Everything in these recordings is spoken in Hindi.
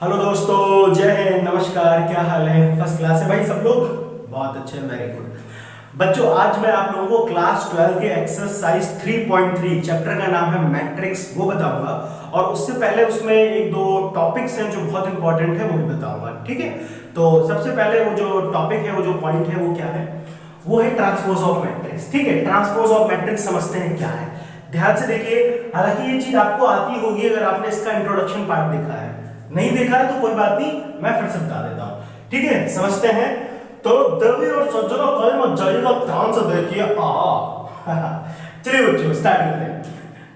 हेलो दोस्तों, जय हिंद, नमस्कार। क्या हाल है? फर्स्ट क्लास है भाई सब लोग? बहुत अच्छे, वेरी गुड। बच्चों, आज मैं आप लोगों को क्लास 12 के एक्सरसाइज 3.3 चैप्टर का नाम है मैट्रिक्स, वो बताऊंगा। और उससे पहले उसमें एक दो टॉपिक्स हैं जो बहुत इंपॉर्टेंट है, वो भी बताऊंगा। ठीक है, तो सबसे पहले वो जो टॉपिक है, वो जो पॉइंट है, वो क्या है? वो है ट्रांसपोज ऑफ मैट्रिक्स। ठीक है, ट्रांसपोज ऑफ मैट्रिक्स समझते हैं क्या है। ध्यान से देखिए, हालांकि ये चीज आपको आती होगी अगर आपने इसका इंट्रोडक्शन पार्ट देखा है। नहीं देखा है तो कोई बात नहीं, मैं फिर से बता देता हूं। ठीक है, समझते हैं। तो देवी और सज्जनों, कल मत जाइएगा, ध्यान से देखिए। चलिए बच्चों, स्टार्ट करते हैं।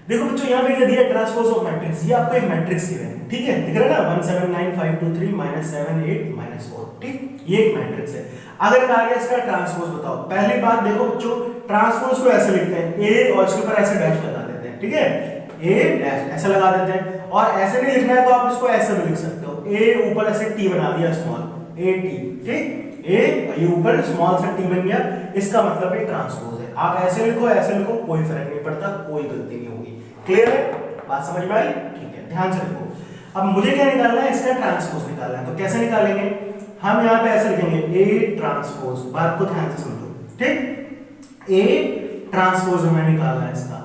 देखो बच्चों, यहाँ पे क्या दिया? Transpose of matrix. ये आपको एक मैट्रिक्स गिवन है, ठीक है, दिख रहा है ना? 179 523 -7 8 -4। ठीक, ये एक मैट्रिक्स है। अगर कहा गया इसका ट्रांसपोज बताओ, पहली बात देखो बच्चों, ट्रांसपोज को ऐसे लिखते हैं, ए और इसके ऊपर ऐसे डैश लगा देते हैं। ठीक है, ए डैश ऐसा लगा देते हैं। और ऐसे नहीं लिखना है तो आप इसको ऐसे भी लिख सकते हो, ए ऊपर ऐसे टी बना दिया, स्मॉल ए टी। ठीक, ए ये ऊपर स्मॉल सा टी बन गया, इसका मतलब ये ट्रांसपोज है। आप ऐसे लिखो, ऐसे लिखो, कोई फर्क नहीं पड़ता, कोई गलती नहीं होगी। क्लियर है? बात समझ में आई? ठीक है, ध्यान से लिखो। अब मुझे क्या निकालना है? इसका ट्रांसपोज निकालना है। तो कैसे निकालेंगे? हम यहाँ पे ऐसे लिखेंगे ए ट्रांसपोज। बात को ध्यान से समझो। ठीक, ए ट्रांसपोज हमें निकालना है इसका।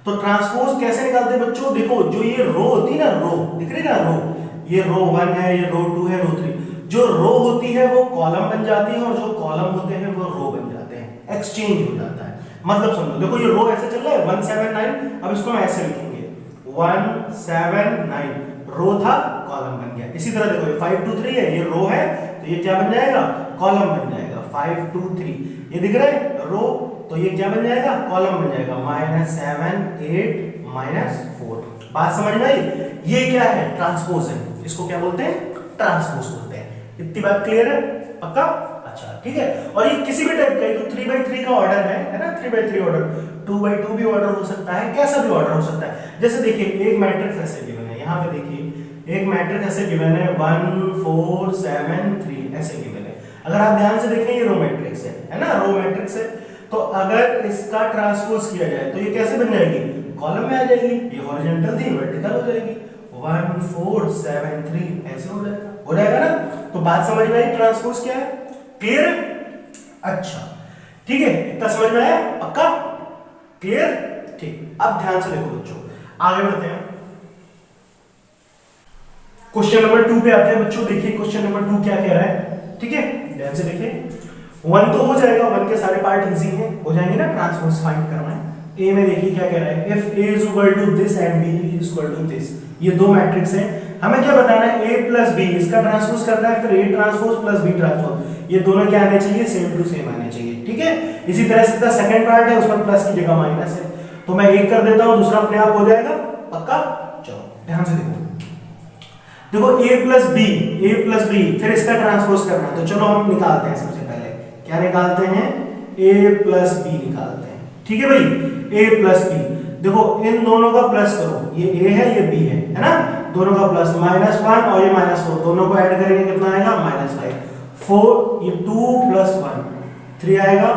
तो ट्रांसपोज कैसे निकालते हैं बच्चों? देखो, जो ये रो होती है ना, रो दिख रही है ना, रो, ये रो 1 है, ये रो 2 है, रो 3। जो रो होती है वो कॉलम बन जाती है, और जो कॉलम होते हैं वो रो बन जाते हैं, एक्सचेंज हो जाता है। मतलब समझो, देखो ये रो ऐसे चल रहा है 179, अब इसको हम ऐसे लिखेंगे 179, रो था, कॉलम बन गया। इसी तरह देखो, ये 523 है, ये रो है, तो ये क्या बन जाएगा? कॉलम बन जाएगा। 523 ये दिख रहा है रो, तो ये क्या बन जाएगा? कॉलम बन जाएगा। -7 8 -4। बात समझ में आई? ये क्या है? ट्रांसपोज है। इसको क्या बोलते हैं? ट्रांसपोज बोलते हैं। इतनी बात क्लियर है? पक्का? अच्छा, ठीक है। और ये किसी भी टाइप का, तो 3/3 का ऑर्डर है ना? 3/3 ऑर्डर, 2/2 भी ऑर्डर हो सकता है, कैसा भी ऑर्डर हो सकता है। जैसे देखिए, एक मैट्रिक्स ऐसे गिवन है, यहाँ पे देखिए एक मैट्रिक्स ऐसे गिवन है 1 4 7 3 ऐसे गिवन है। अगर आप ध्यान से देखें, ये रो मैट्रिक्स है ना? रो मैट्रिक्स है। तो अगर इसका ट्रांसपोज किया जाए तो ये कैसे बन जाएगी? कॉलम में आ जाएगी। ये हॉरिजॉन्टल थी, वर्टिकल हो जाएगी। 1 4 7 3 ऐसे हो जाएगा ना? तो बात समझ में आई? ट्रांसपोज क्या है? क्लियर? अच्छा, ठीक है, इतना समझ में आया? पक्का? क्लियर? ठीक। अब ध्यान से देखो बच्चों, आगे बढ़ते हैं। क्वेश्चन नंबर 2 पे आते हैं बच्चों। देखिए क्वेश्चन नंबर 2 क्या कह रहा है। ठीक है, ध्यान से देखिए। 1 तो हो जाएगा, 1 के सारे पार्ट इजी हैं, हो जाएंगे ना? ट्रांसपोज फाइंड करना है। ए में देखिए क्या कह रहा है, if a is equal to this and b is equal to this। ये दो मैट्रिक्स हैं, हमें क्या बताना है? a plus b, इसका ट्रांसपोज करना है, फिर a transpose plus b transpose, ये दोनों क्या आने चाहिए? सेम टू सेम आने चाहिए। ठीक है, इसी तरह से सेकंड पार्ट है, उसमें प्लस की जगह माइनस है, तो मैं एक कर देता हूं, दूसरा अपने आप हो जाएगा। पक्का? चलो ध्यान से देखो, a प्लस बी, फिर इसका ट्रांसपोज करना है। तो चलो हम निकालते हैं। सबसे पहले क्या निकालते हैं? a प्लस बी निकालते हैं। ठीक है भाई, a प्लस बी। देखो इन दोनों का प्लस करो, ये a है, ये b है ना? दोनों का प्लस, -1 और ये -4, दोनों को ऐड करेंगे कितना आएगा? -5। 4 ये 2 + 1 3 आएगा।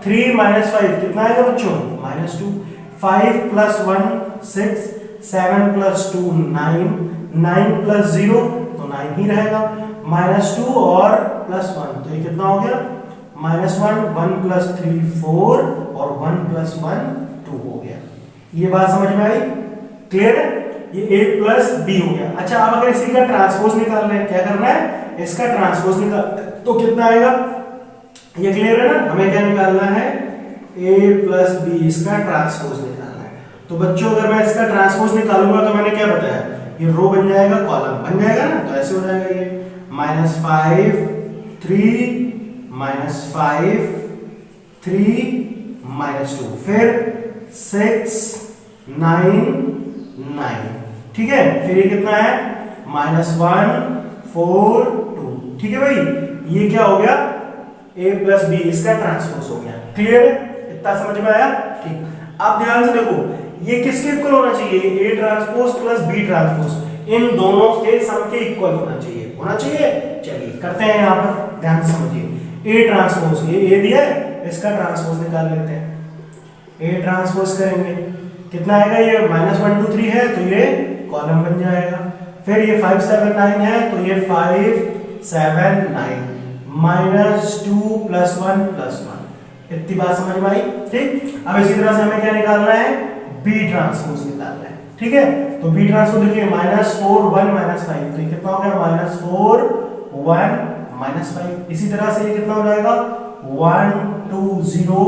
3 - 5 कितना आएगा बच्चों? -2। 5 + 1 6, 7 + 2 9, 9 + 0 तो 9 ही रहेगा। -2 और +1 तो ये कितना हो गया? -1, 1 + 3 4 और 1 + 1 2 हो गया। ये बात समझ में आई? क्लियर है? ये a प्लस b हो गया। अच्छा, अब अगर इसी का ट्रांसपोज निकालना है, क्या करना है? इसका ट्रांसपोज निकाल, तो कितना आएगा? ये क्लियर है ना? हमें क्या निकालना है? a प्लस b, इसका ट्रांसपोज निकालना है। तो बच्चों, अगर मैं इसका ट्रांसपोज निकालूंगा तो मैंने क्या बताया? ये रो बन जाएगा, कॉलम बन जाएगा ना? तो ऐसे हो जाएगा ये -5 3 -5 3 -2, फिर 6 9 9। ठीक है, फिर ये कितना है? -1 4 2। ठीक है भाई, ये क्या हो गया? a प्लस b, इसका ट्रांसपोज हो गया। क्लियर है? इतना समझ में आया? ठीक। अब ध्यान से देखो, ये किसके इक्वल होना चाहिए? a transpose plus b transpose, इन दोनों के सम के इक्वल होना चाहिए। होना चाहिए? चलिए करते हैं, यहां पर ध्यान से समझिए। a ट्रांसपोज, ये a दिया है, इसका ट्रांसपोज निकाल लेते हैं। a ट्रांसपोज करेंगे, कितना आएगा? ये -1 2 3 है, तो ये कॉलम बन जाएगा। फिर ये 5 7 9 है तो ये 5 7 9 -2 +1 +1। इतनी बात समझ में आई? ठीक। अब इसी तरह से हमें क्या निकालना है, बी ट्रांसपोज निकालना है। ठीक है, तो बी ट्रांसपोज देखिए -4 1 -5 तो ये कितना हो गया -4 1 -5। इसी तरह से ये कितना हो जाएगा 1 2 0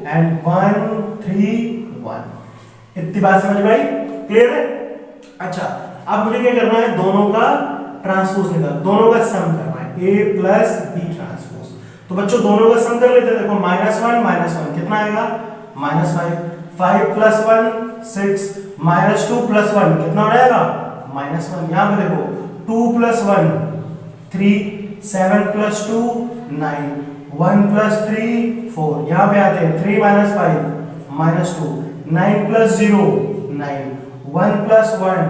एंड 1 3 1। इतनी बात समझ में आई? क्लियर है? अच्छा, अब मुझे क्या करना है, दोनों का ट्रांसपोज निकाल, दोनों का सम करना है, a प्लस बी ट्रांसपोज। तो बच्चों दोनों का सम कर लेते हैं। देखो -1 कितना आएगा -5, 5 + 1 6, -2 + 1 कितना हो जाएगा -1। यहां पे देखो 2 + 1 3, 7 + 2 9, 1 + 3 4। यहां पे आते हैं 3 - 5 -2, 9 + 0 9, 1 + 1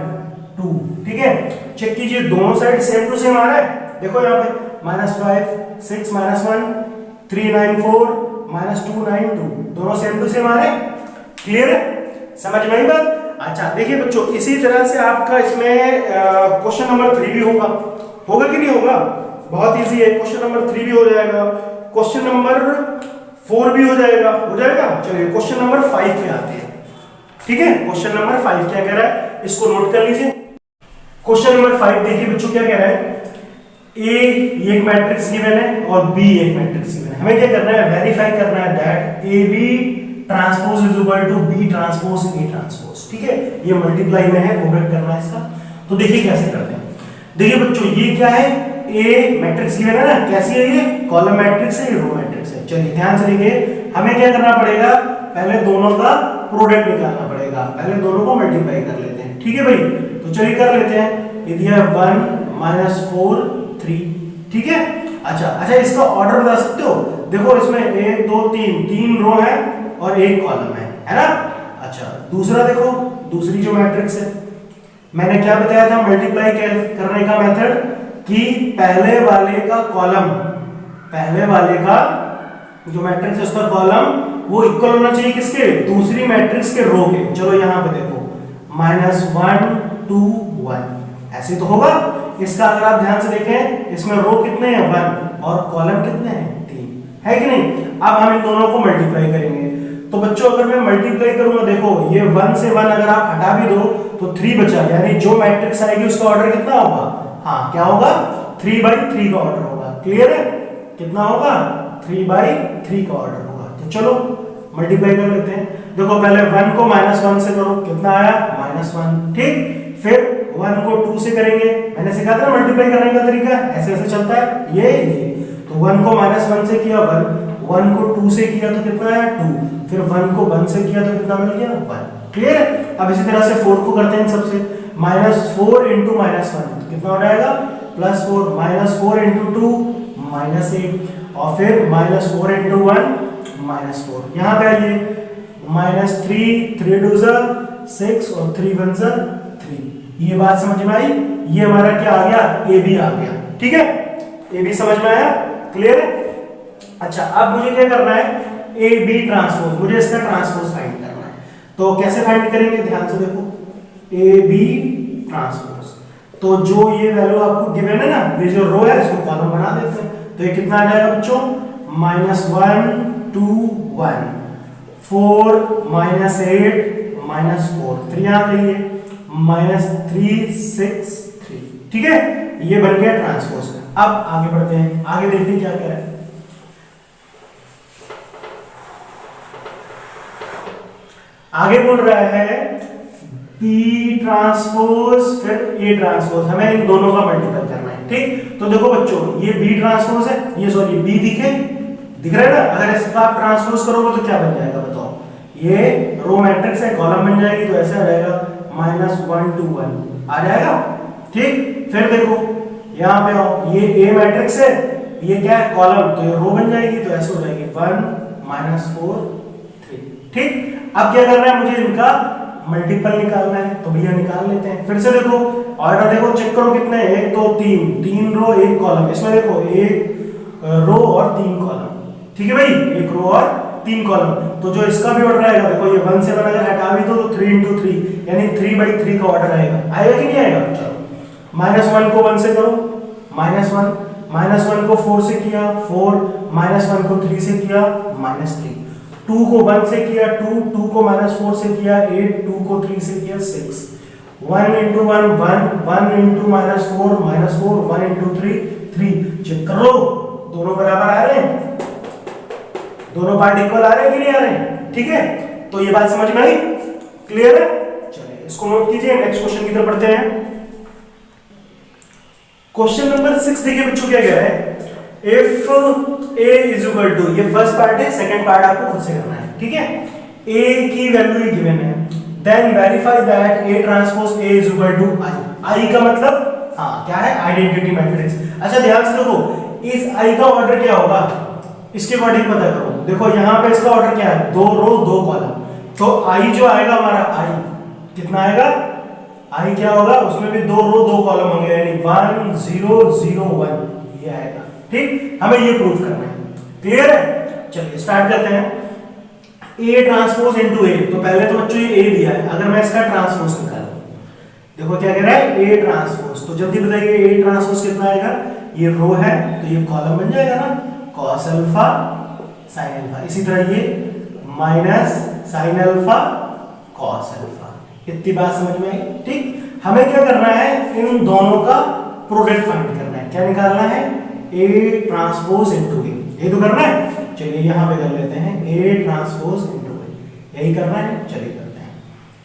2। ठीक है, चेक कीजिए दोनों साइड सेम टू सेम आ रहा है। देखो यहाँ पे -5 6 -1 3 9 4 -2 9 2 दोनों सेम टू सेम आ रहे हैं। क्लियर है? समझ में आई बात? अच्छा देखिए बच्चों, इसी तरह से आपका इसमें क्वेश्चन नंबर 3 भी होगा कि नहीं होगा? बहुत इजी है, क्वेश्चन नंबर 3 भी हो जाएगा, क्वेश्चन नंबर 4 भी हो जाएगा। चलिए क्वेश्चन नंबर 5 पे आते हैं। ठीक है, क्वेश्चन नंबर 5 क्या कह रहा है, इसको नोट कर लीजिए। क्वेश्चन नंबर 5 देखिए बच्चों क्या कह रहा है, ए एक मैट्रिक्स गिवन है और बी एक मैट्रिक्स गिवन है। हमें क्या करना है, वेरीफाई करना है that A B transpose is equal to B transpose A transpose. ठीक है, ये मल्टीप्लाई में है, प्रोडक्ट करना है इसका। तो देखिए कैसे करते हैं। देखिए बच्चों ये क्या है, ए मैट्रिक्स गिवन है ना, कैसी है ये, कॉलम मैट्रिक्स है, ये रो मैट्रिक्स है। चलिए ध्यान से देखिए, हमें क्या करना पड़ेगा, पहले दोनों का प्रोडक्ट निकालना पड़ेगा, पहले दोनों को मल्टीप्लाई कर लेते हैं। ठीक है भाई, तो चलिए कर लेते हैं। ये दिया 1 - 4 3। ठीक है, अच्छा इसका ऑर्डर बता सकते हो? देखो इसमें 1 2 3 रो है और एक कॉलम है ना। अच्छा दूसरा देखो, दूसरी जो मैट्रिक्स है, मैंने क्या बताया था मल्टीप्लाई करने का मेथड, कि पहले वाले का कॉलम, पहले वाले का जो मैट्रिक्स है उसका कॉलम वो इक्वल होना चाहिए किसके, दूसरी मैट्रिक्स के रो के। चलो यहाँ पे देखो -1 2 1 ऐसे तो होगा। इसका अगर आप ध्यान से देखें, इसमें रो कितने हैं 1 और कॉलम कितने हैं 3, है कि नहीं। अब हम इन दोनों को मल्टीप्लाई करेंगे। तो बच्चों अगर मैं मल्टीप्लाई करूंगा, देखो ये 1 से 1 अगर आप हटा भी दो तो 3 बचा, यानी जो मैट्रिक्स आएगी उसका ऑर्डर कितना होगा, हाँ क्या होगा 3/3 का ऑर्डर होगा। क्लियर है? कितना होगा 3/3 का ऑर्डर होगा। तो चलो मल्टीप्लाई कर लेते हैं। देखो पहले 1 को -1 से करो, कितना आया -1। ठीक, फिर 1 को 2 से करेंगे, मैंने सिखाया था मल्टीप्लाई करने का तरीका, ऐसे ऐसे चलता है ये। तो 1 को -1 से किया 1 को 2 से किया तो कितना आया 2, फिर 1 को 1 से किया तो कितना मिल गया 1। क्लियर है? अब इसी तरह से 4 को करते हैं सबसे, -4 × -1 तो कितना हो जाएगा +4, -4 × 2 -8 और फिर -4 × 1 -4। यहाँ पे आइए -3 3 2 6 और 3 1 3। ये बात समझ में आई? ये हमारा क्या आ गया, ए बी आ गया। ठीक है, ए बी समझ में आया? क्लियर है? अच्छा अब मुझे क्या करना है, ए बी ट्रांसपोज, मुझे इसका ट्रांसपोज फाइंड करना है। तो कैसे फाइंड करेंगे, ध्यान से देखो, ए बी ट्रांसपोज, तो जो ये वैल्यू आपको गिवन है ना, ये जो रो है इसको कॉलम बना देते हैं। तो ये कितना आ जाएगा बच्चों, -1 2 1 4 -8 -4 3 आ जाइए -3 6 3। ठीक है, ये बन गया ट्रांसपोज। अब आगे बढ़ते हैं, आगे देखते हैं क्या कह रहा है। आगे बोल रहा है बी ट्रांसपोज फिर ए ट्रांसपोज, हमें इन दोनों का मल्टीपल करना है। ठीक, तो देखो बच्चों ये बी ट्रांसपोज है, ये सॉरी बी दिख रहा है ना। अगर इसका आप ट्रांसपोज करोगे तो क्या बन जाएगा बताओ, ये रो मैट्रिक्स है, कॉलम बन जाएगी, तो ऐसा आ जाएगा -1 2 1 आ जाएगा। ठीक, फिर देखो यहाँ पे आओ, ये ए मैट्रिक्स है, ये क्या है कॉलम, तो ये रो बन जाएगी, तो ऐसे हो जाएगी 1 -4 3। ठीक, अब क्या करना है, मुझे इनका मल्टीपल निकालना है, तो भैया निकाल लेते हैं। फिर से देखो ऑर्डर देखो, चेक करो कितने, 1 2 3 रो 1 कॉलम, इसमें देखो 1 रो और 3 कॉलम। ठीक है भाई, 1 रो और 3 कॉलम। तो जो इसका भी ऑर्डर आएगा, देखो ये 1 से 1 अगर हटा भी दो तो 3 × 3 यानी 3/3 का ऑर्डर आएगा कि नहीं आएगा? चलो -1 को 1 से करो, -1 को 4 से किया 4, -1 को 3 से किया -3, 2 को 1 से किया 2, 2 को -4 से किया 8, 2 को 3 से किया 6, 1 into 1 1, 1 into -4 -4, 1 into 3 3। चेक कर लो दोनों बराबर आ रहे हैं, दोनों पार्ट इक्वल आ रहे हैं कि नहीं आ रहे हैं? ठीक है, तो ये बात समझ में आई, क्लियर है? चलिए इसको नोट कीजिए, नेक्स्ट क्वेश्चन की तरफ बढ़ते हैं। क्वेश्चन नंबर 6 देखिए बच्चों क्या कह रहा है, if a is equal to, ये फर्स्ट पार्ट है, सेकंड पार्ट आपको खुद से करना है, ठीक है? a की वैल्यू गिवन है, then verify that a transpose a is equal to i का मतलब क्या है? Identity matrix. अच्छा ध्यान से देखो, इस i का ऑर्डर क्या होगा इसके अकॉर्डिंग पता करो। देखो यहाँ पे इसका ऑर्डर क्या है, 2 रो 2 कॉलम, तो i जो आएगा हमारा i कितना आएगा, i क्या होगा, उसमें भी 2 रो 2 कॉलम होंगे, यानी 1 0 0 1 ये आएगा। ठीक, हमें ये प्रूफ करना है, क्लियर है? चलिए स्टार्ट करते हैं। a ट्रांसपोज इनटू a, तो पहले तो बच्चों ये a दिया है, अगर मैं इसका ट्रांसपोज निकालूं, देखो क्या कह रहा है a ट्रांसपोज, तो जल्दी बताइए a ट्रांसपोज कितना आएगा, ये रो है तो ये कॉलम बन जाएगा ना, cos अल्फा sin अल्फा, इसी तरह ये minus sin alpha cos alpha. इतनी बात समझ में आई? ठीक, हमें क्या करना है, इन दोनों का प्रोडक्ट फाइंड करना है। क्या निकालना है, a ट्रांसपोज इनटू a, ये तो करना है। चलिए यहां पे कर लेते हैं a ट्रांसपोज इनटू a, यही करना है, चलिए करते हैं।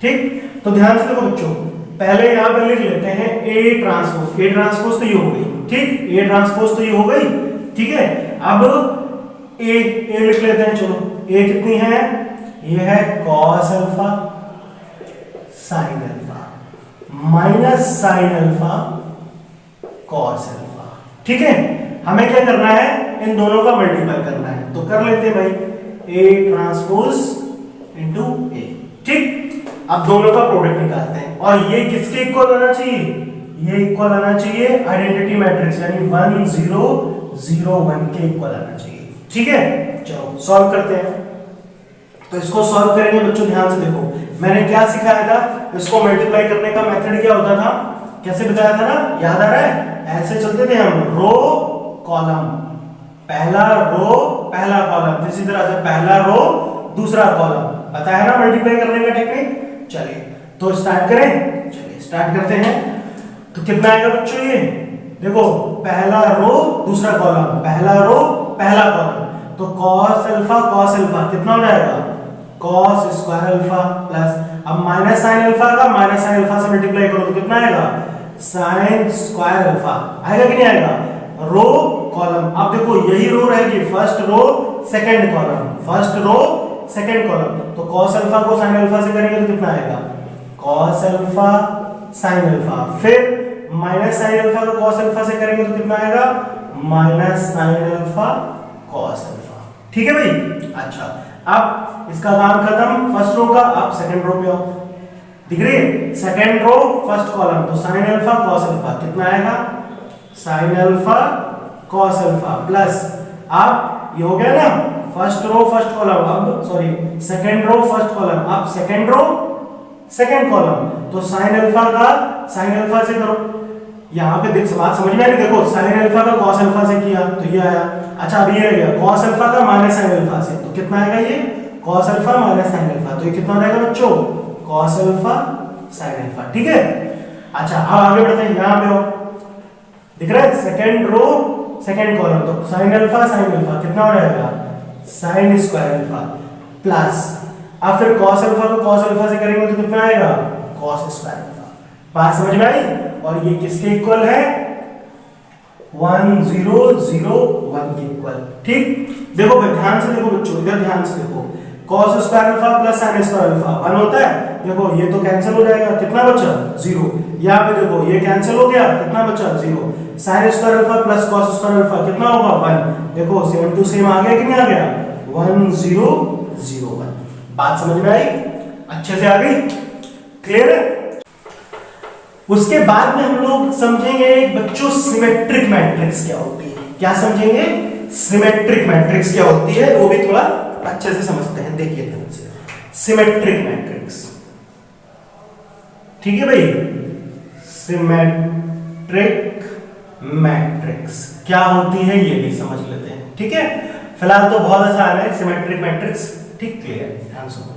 ठीक, तो ध्यान से देखो बच्चों, पहले यहां पर लिख लेते हैं a ट्रांसपोज, a ट्रांसपोज तो ये हो गई, ठीक, a ट्रांसपोज तो ये हो गई, ठीक है। अब a लिख लेते हैं, चलो a कितनी है, ये है cos alpha sin alpha minus sin alpha cos alpha, ठीक है। हमें क्या करना है, इन दोनों का मल्टीप्लाई करना है, तो कर लेते हैं भाई a ट्रांसपोज इनटू a, ठीक। अब दोनों का प्रोडक्ट निकालते हैं, और ये किसके इक्वल आना चाहिए, ये इक्वल आना चाहिए आइडेंटिटी मैट्रिक्स, यानी 1 0 0 1 के इक्वल आना चाहिए, ठीक है। चलो सॉल्व करते हैं। तो इसको सॉल्व करेंगे बच्चों, ध्यान से देखो, मैंने क्या सिखाया था, इसको मल्टीप्लाई करने का मेथड क्या होता था, कैसे बताया था ना, याद आ रहा है? ऐसे चलते थे हम, रो कॉलम, पहला रो पहला कॉलम, इसी तरह से पहला रो दूसरा कॉलम, पता है ना मल्टीप्लाई करने का टेक्निक। चलिए तो स्टार्ट करें, चलिए स्टार्ट करते हैं। तो कितना आएगा बच्चों, ये देखो पहला रो दूसरा कॉलम, पहला रो पहला कॉलम, तो cos अल्फा कितना हो जाएगा, cos स्क्वायर अल्फा प्लस, अब माइनस sin अल्फा का माइनस sin अल्फा से मल्टीप्लाई करो तो कितना आएगा, sin स्क्वायर अल्फा आएगा कि नहीं आएगा, रो कॉलम। अब देखो यही रो रहेगी, first row second column, first row second column, तो cos अल्फा को sin अल्फा से करेंगे तो कितना आएगा, cos अल्फा sin अल्फा, फिर माइनस sin अल्फा को cos अल्फा से करेंगे तो कितना आएगा, minus sin alpha cos alpha, ठीक है भाई। अच्छा अब इसका काम खत्म फर्स्ट रो का, अब सेकंड रो पे आओ, दिख रही है, सेकंड रो फर्स्ट कॉलम, तो sin अल्फा cos अल्फा कितना आएगा, sin alpha cos alpha plus, अब ये हो गया ना, फर्स्ट रो फर्स्ट कॉलम, अब sorry second row first column, अब सेकंड रो सेकंड कॉलम, तो sin अल्फा का sin अल्फा से करो, यहाँ पे देख बात समझ में आ रही, देखो sin अल्फा का cos अल्फा से किया तो ये आया। अच्छा अब ये रह गया cos अल्फा का माइनस sin अल्फा से, तो कितना आएगा ये, cos alpha minus sin alpha, तो ये कितना हो जाएगा बच्चों, cos अल्फा sin अल्फा, ठीक है। अच्छा अब आगे बढ़ते हैं, यहाँ पे हो दिख रहा है, सेकंड रो सेकंड कॉलम, तो sin अल्फा कितना हो जाएगा, sin स्क्वायर अल्फा प्लस, अब फिर cos अल्फा को cos अल्फा से करेंगे तो कितना आएगा, cos स्क्वायर अल्फा। बात समझ में आई? और ये किसके इक्वल है, 1 0 0 1 के इक्वल, ठीक। देखो ध्यान से देखो बच्चों, इधर ध्यान से देखो, cos square alpha plus sin square alpha 1 होता है, देखो ये तो कैंसिल हो जाएगा, कितना बचा 0, यहाँ पे देखो ये कैंसिल हो गया, कितना बचा 0, sin square alpha plus cos square alpha कितना होगा 1, देखो सेम टू सेम आ गया कि नहीं आ गया, 1 0 0 1। बात समझ में आई, अच्छे से आ गई, क्लियर है। उसके बाद में हम लोग समझेंगे बच्चों सिमेट्रिक मैट्रिक्स क्या होती है, क्या समझेंगे, सिमेट्रिक मैट्रिक्स क्या होती है, वो भी थोड़ा अच्छे से समझते हैं। देखिए ध्यान से, सिमेट्रिक मैट्रिक्स, ठीक है भाई, सिमेट्रिक सिमेट्रिक मैट्रिक्स क्या होती है ये भी समझ लेते हैं, ठीक है। फिलहाल तो बहुत आसान है सिमेट्रिक मैट्रिक्स, ठीक, क्लियर, ध्यान सुनो।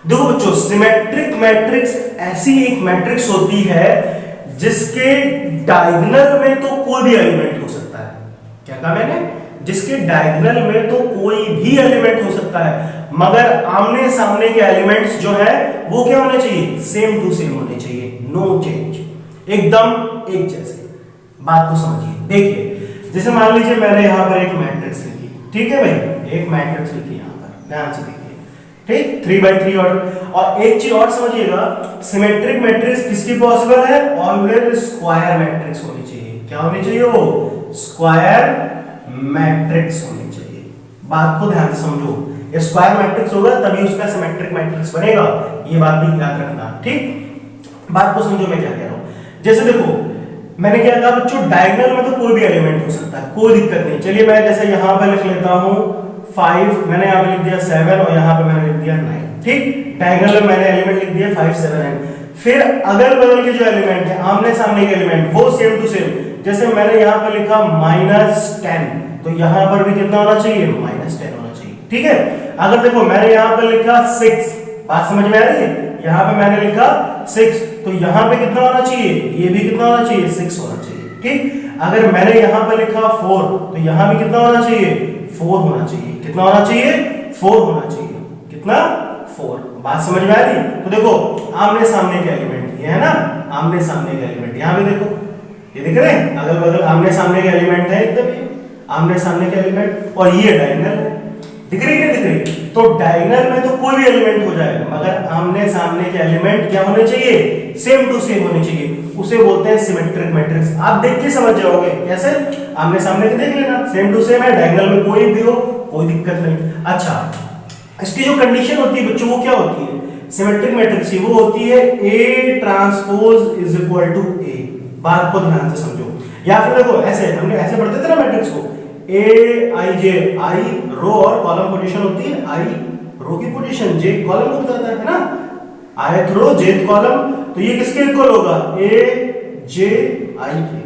देखो बच्चों, सिमेट्रिक मैट्रिक्स ऐसी एक मैट्रिक्स होती है जिसके डायगोनल में तो कोई भी एलिमेंट हो सकता है। क्या कहा मैंने? जिसके डायगोनल में तो कोई भी एलिमेंट हो सकता है, मगर आमने सामने के एलिमेंट्स जो है वो क्या होने चाहिए? सेम टू सेम होने चाहिए, नो चेंज, एकदम एक जैसे। बात को समझिए, देखिए जैसे मान लीजिए मैंने यहां पर एक मैट्रिक्स लिखी, ठीक है भाई, एक मैट्रिक्स लिखी यहां पर, ध्यान से देखिए, ठीक, 3x3 ऑर्डर। और एक चीज और समझिएगा, सिमेट्रिक मैट्रिक्स किसकी पॉसिबल है? ऑलवेज स्क्वायर मैट्रिक्स होनी चाहिए। क्या होनी चाहिए? वो स्क्वायर मैट्रिक्स होनी चाहिए। बात को ध्यान से समझो, स्क्वायर मैट्रिक्स होगा तभी उसका सिमेट्रिक मैट्रिक्स बनेगा, ये बात भी याद रखना, ठीक। बात को समझो मैं क्या कह रहा हूं। जैसे देखो मैंने क्या कहा बच्चों, डायगोनल में तो कोई भी एलिमेंट हो सकता है, कोई दिक्कत नहीं। चलिए मैं जैसे यहां पर लिख लेता हूं 5, मैंने यहां पे लिख दिया 7 और यहां पे मैंने लिख दिया 9, ठीक। डायगोनल में मैंने एलिमेंट लिख दिया 5 7 9। फिर अगल बगल के जो एलिमेंट है, आमने सामने के एलिमेंट, वो सेम टू सेम। जैसे मैंने यहां पे लिखा -10, तो यहां पर भी कितना होना चाहिए? -10 होना चाहिए, ठीक है। अगर देखो मैंने यहां पे लिखा 6, बात समझ में आ रही है? यहां पे मैंने लिखा 6, तो यहां पे कितना होना चाहिए? ये भी कितना होना चाहिए? 6 होना चाहिए, ठीक। अगर मैंने यहां पे लिखा 4, तो यहां भी कितना होना चाहिए? 4 होना चाहिए। कितना होना चाहिए? 4 होना चाहिए। कितना? 4। बात समझ में आ रही? तो देखो आमने सामने के एलिमेंट, ये है ना आमने सामने के एलिमेंट, यहां भी देखो, ये दिख रहे हैं अगल बगल आमने सामने के एलिमेंट है, एकदम आमने सामने के एलिमेंट, और ये डायगोनल है, दिख रही है? दिख रही? तो डायगोनल में तो कोई भी एलिमेंट हो जाएगा, मगर आमने सामने के एलिमेंट क्या होने चाहिए? सेम टू सेम होने चाहिए, उसे बोलते हैं सिमेट्रिक मैट्रिक्स। आप देख के समझ जाओगे, कैसे? आमने सामने के देख लेना, सेम टू सेम है, डायगोनल में कोई भी हो कोई दिक्कत नहीं। अच्छा, इसकी जो कंडीशन होती है बच्चों वो क्या होती है सिमेट्रिक मैट्रिक्स की? वो होती है A transpose is equal to A। बात को ध्यान से समझो, या फिर देखो ऐसे, हमने ऐसे पढ़ते थे ना मैट्रिक्स को, A I J, I रो और कॉलम पोजीशन होती है, I रो की पोजीशन, J कॉलम को बताता है ना, ith रो jth कॉलम, तो ये किसके इक्वल होगा? A J I के,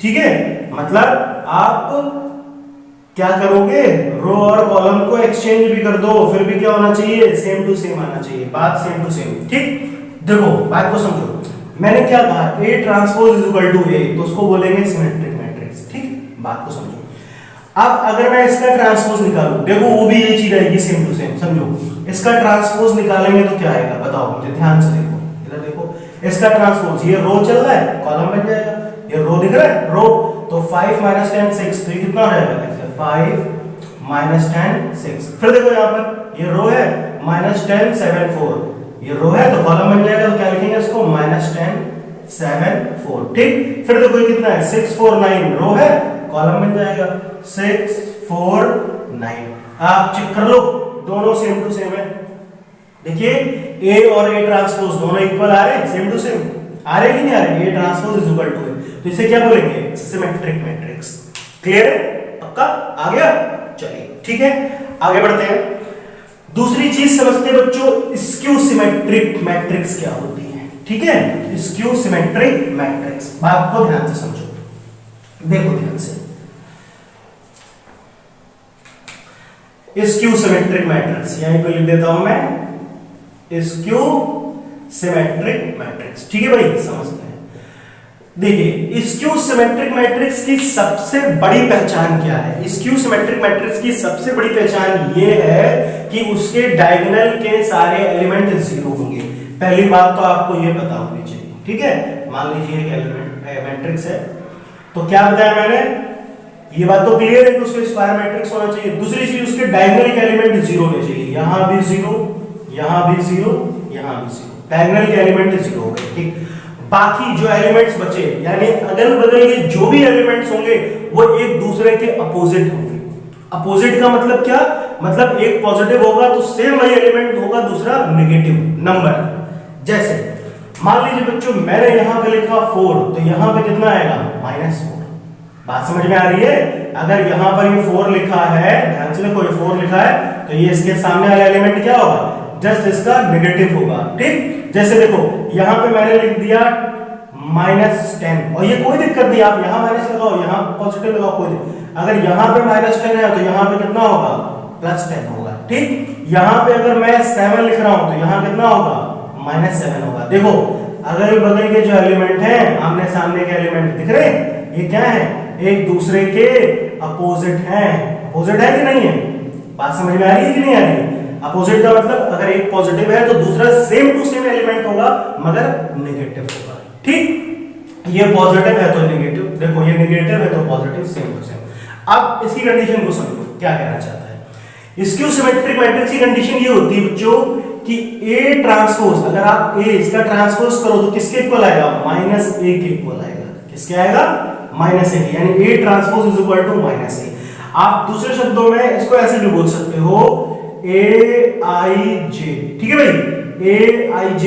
ठीक है। मतलब आप क्या करोगे? रो और कॉलम को एक्सचेंज भी कर दो, फिर भी क्या होना चाहिए? सेम टू सेम आना चाहिए, बात सेम टू सेम, ठीक। देखो बात को समझो, मैंने क्या कहा? A transpose is equal to A, तो उसको बोलेंगे सिमेट्रिक मैट्रिक्स, ठीक। बात को समझो। अब अगर मैं इसका ट्रांसपोज निकालूं, देखो वो भी ये चीज आएगी सेम टू सेम, समझो। इसका ट्रांसपोज निकालेंगे तो क्या आएगा? बताओ मुझे, ध्यान से देखो, इधर देखो, इसका ट्रांसपोज, ये रो चल रहा है, कॉलम बन जाएगा, ये रो दिख रहा है, रो, तो 5 - 10 6, तो ये कितना हो जाएगा? 5 - 10 6। फिर देखो यहाँ पर ये रो है, -10 7 4, ये रो है तो कॉलम बन जाएगा, तो क्या लिखेंगे इसको? -10 7 4, ठीक। फिर देखो ये कितना है? 6 4 9, रो है, कॉलम बन जाएगा 6 4 9। आप चेक कर लो, दोनों सेम टू सेम है। देखिए A और A ट्रांसपोज दोनों इक्वल आ रहे हैं, सेम टू सेम आ रहे हैं कि नहीं आ रहे? A transpose is equal to A, तो इसे क्या बोलेंगे? Symmetric matrix. क्लियर है? पक्का? आ गया? चलिए ठीक है, आगे बढ़ते हैं। दूसरी चीज समझते हैं बच्चों, स्क्यू सिमेट्रिक मैट्रिक्स क्या होती है, ठीक है। स्क्यू सिमेट्रिक मैट्रिक्स, बात को ध्यान से समझो, देखो ध्यान से। स्क्यू सिमेट्रिक मैट्रिक्स यहीं पे लिख देता हूं मैं, स्क्यू सिमेट्रिक मैट्रिक्स, ठीक है भाई, समझते हैं। देखिए स्क्यू सिमेट्रिक मैट्रिक्स की सबसे बड़ी पहचान क्या है? स्क्यू सिमेट्रिक मैट्रिक्स की सबसे बड़ी पहचान ये है कि उसके डायगोनल के सारे एलिमेंट जीरो होंगे। पहली बात तो आपको ये पता होनी चाहिए, ठीक है। मान लीजिए एक एलिमेंट मैट्रिक्स है, तो क्या बताया मैंने? ये बात तो क्लियर है कि उसके स्क्वायर मैट्रिक्स होना चाहिए। दूसरी चीज, उसके डायगोनल के एलिमेंट जीरो होने चाहिए, यहां भी जीरो, यहां भी जीरो, यहां भी जीरो, डायगोनल के एलिमेंट जीरो हो गए, ठीक। बाकी जो एलिमेंट्स बचे, यानी अगल बगल के जो भी एलिमेंट्स होंगे वो एक दूसरे के अपोजिट होंगे। अपोजिट का मतलब क्या? मतलब एक पॉजिटिव होगा तो सेम वही एलिमेंट होगा, दूसरा नेगेटिव नंबर। जैसे मान लीजिए बच्चों मैंने यहां पे लिखा 4, तो यहां पे कितना आएगा? -4। बात समझ में आ रही है? अगर यहां पर ये 4 लिखा है, ध्यान से देखो, ये 4 लिखा है, तो ये इसके सामने वाला एलिमेंट क्या होगा? जस्ट इसका नेगेटिव होगा, ठीक। जैसे देखो यहां पे मैंने लिख दिया -10, और ये कोई दिक्कत नहीं, आप यहाँ माइनस लगाओ, यहाँ पॉजिटिव लगाओ, कोई नहीं। अगर यहाँ पे -10 है तो यहाँ पे कितना होगा, +10 होगा, ठीक। यहाँ पे अगर मैं 7 लिख रहा हूँ तो यहाँ कितना होगा, -7 होगा। देखो अगल बगल के जो एलिमेंट हैं, आमने सामने के एलिमेंट दिख रहे हैं, ये क्या है, एक दूसरे के अपोजिट हैं। अपोजिट है कि नहीं है, बात समझ में आ रही है कि नहीं आ रही है? अपोजिट का मतलब अगर एक पॉजिटिव है तो दूसरा सेम टू सेम एलिमेंट होगा मगर नेगेटिव होगा, ठीक। ये पॉजिटिव है तो नेगेटिव, देखो ये नेगेटिव है तो पॉजिटिव, सेम टू सेम। अब इसकी कंडीशन को समझो क्या कहना चाहता है। स्क्यू सिमेट्रिक मैट्रिक्स की कंडीशन ये होती है बच्चों कि A ट्रांसपोज, अगर आप A इसका ट्रांसपोज करो तो किसके इक्वल आएगा, -A के इक्वल आएगा। किसके आएगा, -A, यानी A transpose is equal to -A। आप दूसरे शब्दों में इसको ऐसे भी बोल सकते हो, AIJ, ठीक है भाई, AIJ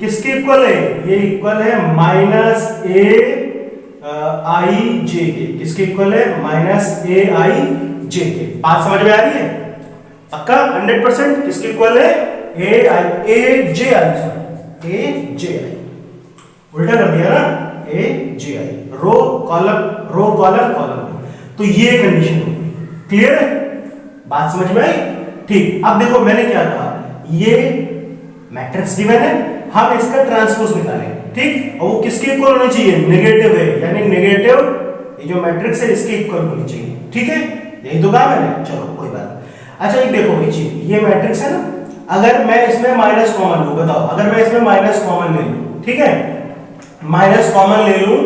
किसके इक्वल है, ये इक्वल है -AIJ के। किसके इक्वल है, -AIJ के। बात समझ में आ रही है, पक्का 100%? किसके इक्वल है, AJI, उल्टा कर दिया ना, AJI, रो कॉलम कॉलम। तो ये कंडीशन होगी, क्लियर है, बात समझ में आई, ठीक। अब देखो मैंने क्या कहा, ये मैट्रिक्स गिवन है, हम इसका ट्रांसपोज निकालें, ठीक। और वो किसके इक्वल होनी चाहिए, नेगेटिव है, यानी नेगेटिव ये जो मैट्रिक्स है इसके इक्वल होनी चाहिए, ठीक है। यही तो कहा मैंने, चलो कोई बात। अच्छा एक देखो ये मैट्रिक्स है ना, अगर मैं इसमें माइनस कॉमन लूं, बताओ अगर मैं इसमें माइनस कॉमन ले लूं, ठीक है, माइनस कॉमन ले लूं,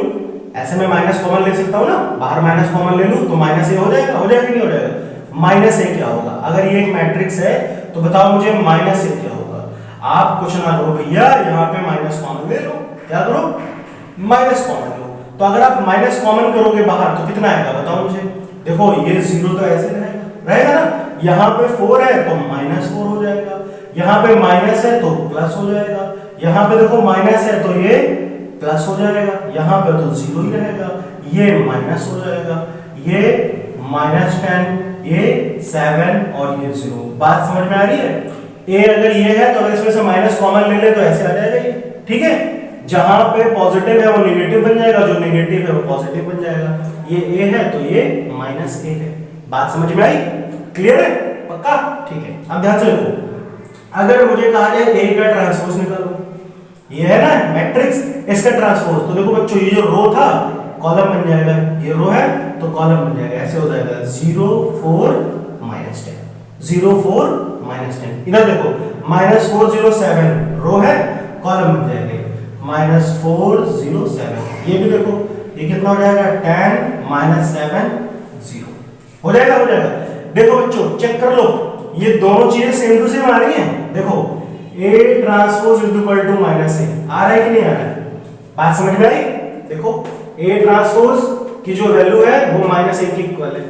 ऐसे मैं माइनस कॉमन ले सकता हूं ना, बाहर माइनस कॉमन ले लूं तो -A हो जाएगा, हो जाएगा कि नहीं हो जाएगा, -A क्या होगा, अगर ये एक मैट्रिक्स है तो बताओ मुझे -A क्या होगा। आप कुछ ना करो भैया, यहाँ पे माइनस कॉमन ले लो, क्या करो, माइनस कॉमन लो। तो अगर आप माइनस कॉमन करोगे बाहर तो कितना आएगा बताओ मुझे, देखो ये 0 तो ऐसे रहेगा ना, यहाँ पे 4 है तो -4 हो जाएगा, यहाँ पे माइनस है तो प्लस हो जाएगा, यहाँ पे देखो माइनस है तो ये प्लस हो जाएगा, यहाँ पे तो 0 ही रहेगा, ये माइनस हो जाएगा, ये -10, ये 7 और ये 0। बात समझ में आ रही है। A अगर ये है तो अगर इसमें से माइनस कॉमन ले ले तो ऐसे आ जाएगा ये, ठीक है। जहां पे पॉजिटिव है वो नेगेटिव बन जाएगा, जो नेगेटिव है वो पॉजिटिव बन जाएगा। ये A है तो ये -A है। बात समझ में आई, क्लियर है, पक्का, ठीक है। अब ध्यान से देखो, अगर मुझे कहा जाए A का ट्रांसपोज निकालो, ये है ना मैट्रिक्स, इसका ट्रांसपोज, तो देखो बच्चों ये जो रो था कॉलम बन जाएगा, ये रो है तो कॉलम बन जाएगा, ऐसे हो जाएगा 0 4 -10, 0 4 -10। इधर देखो -4 0 7 रो है, कॉलम बन जाएगा -4 0 7। ये भी देखो ये कितना हो जाएगा, 10 -7 0 हो जाएगा, हो जाएगा। देखो बच्चों चेक कर लो, ये दोनों चीजें सेम टू सेम आ रही हैं। देखो A transpose is equal to -A आ रहा है कि नहीं आ रहा है, बात समझ में आई। देखो A ट्रांसपोज की जो वैल्यू है वो -A के इक्वल है,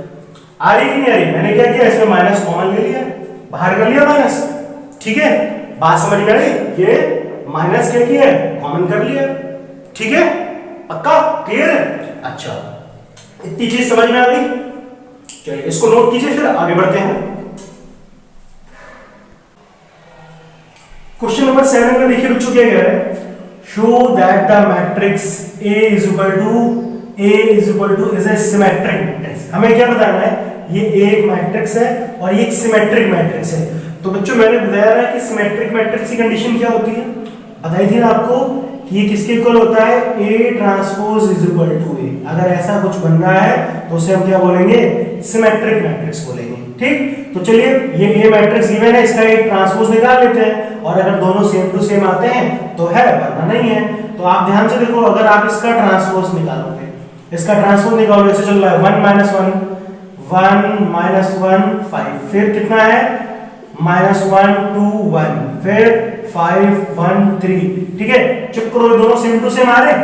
आ रही कि नहीं आ रही। मैंने क्या किया, इसमें माइनस कॉमन ले लिया, बाहर कर लिया माइनस, ठीक है। बात समझ में आई, ये माइनस क्या किया है, कॉमन कर लिया, ठीक है, पक्का, क्लियर है। अच्छा इतनी चीज समझ में आ गई, चलिए इसको नोट कीजिए, फिर आगे बढ़ते हैं। क्वेश्चन नंबर 7 में देखिए बच्चों क्या कह रहा है, show that the matrix A is equal two is a symmetric matrix. हमें क्या बताना है, ये एक मैट्रिक्स है और ये एक सिमेट्रिक मैट्रिक्स है। तो बच्चों मैंने बताया ना कि सिमेट्रिक मैट्रिक्स की कंडीशन क्या होती है, बताई थी ना आपको कि ये किसके इक्वल होता है, A transpose is equal to A। अगर ऐसा कुछ बन रहा है तो उसे हम क्या बोलेंगे, सिमेट्रिक मैट्रिक्स बोलेंगे, ठीक। तो चलिए ये A मैट्रिक्स गिवन है, इसका एक ट्रांसपोज निकाल लेते हैं, और अगर दोनों सेम टू सेम आते हैं तो है, वरना नहीं है। तो आप ध्यान से देखो, अगर आप इसका ट्रांसपोज निकालोगे, इसका ट्रांसपोज निकालोगे, ऐसे चल रहा है 1 -1 1 -1 5, फिर कितना है -1 2 1, फिर 5 1 3, ठीक है। चेक करो दोनों सेम टू सेम आ रहे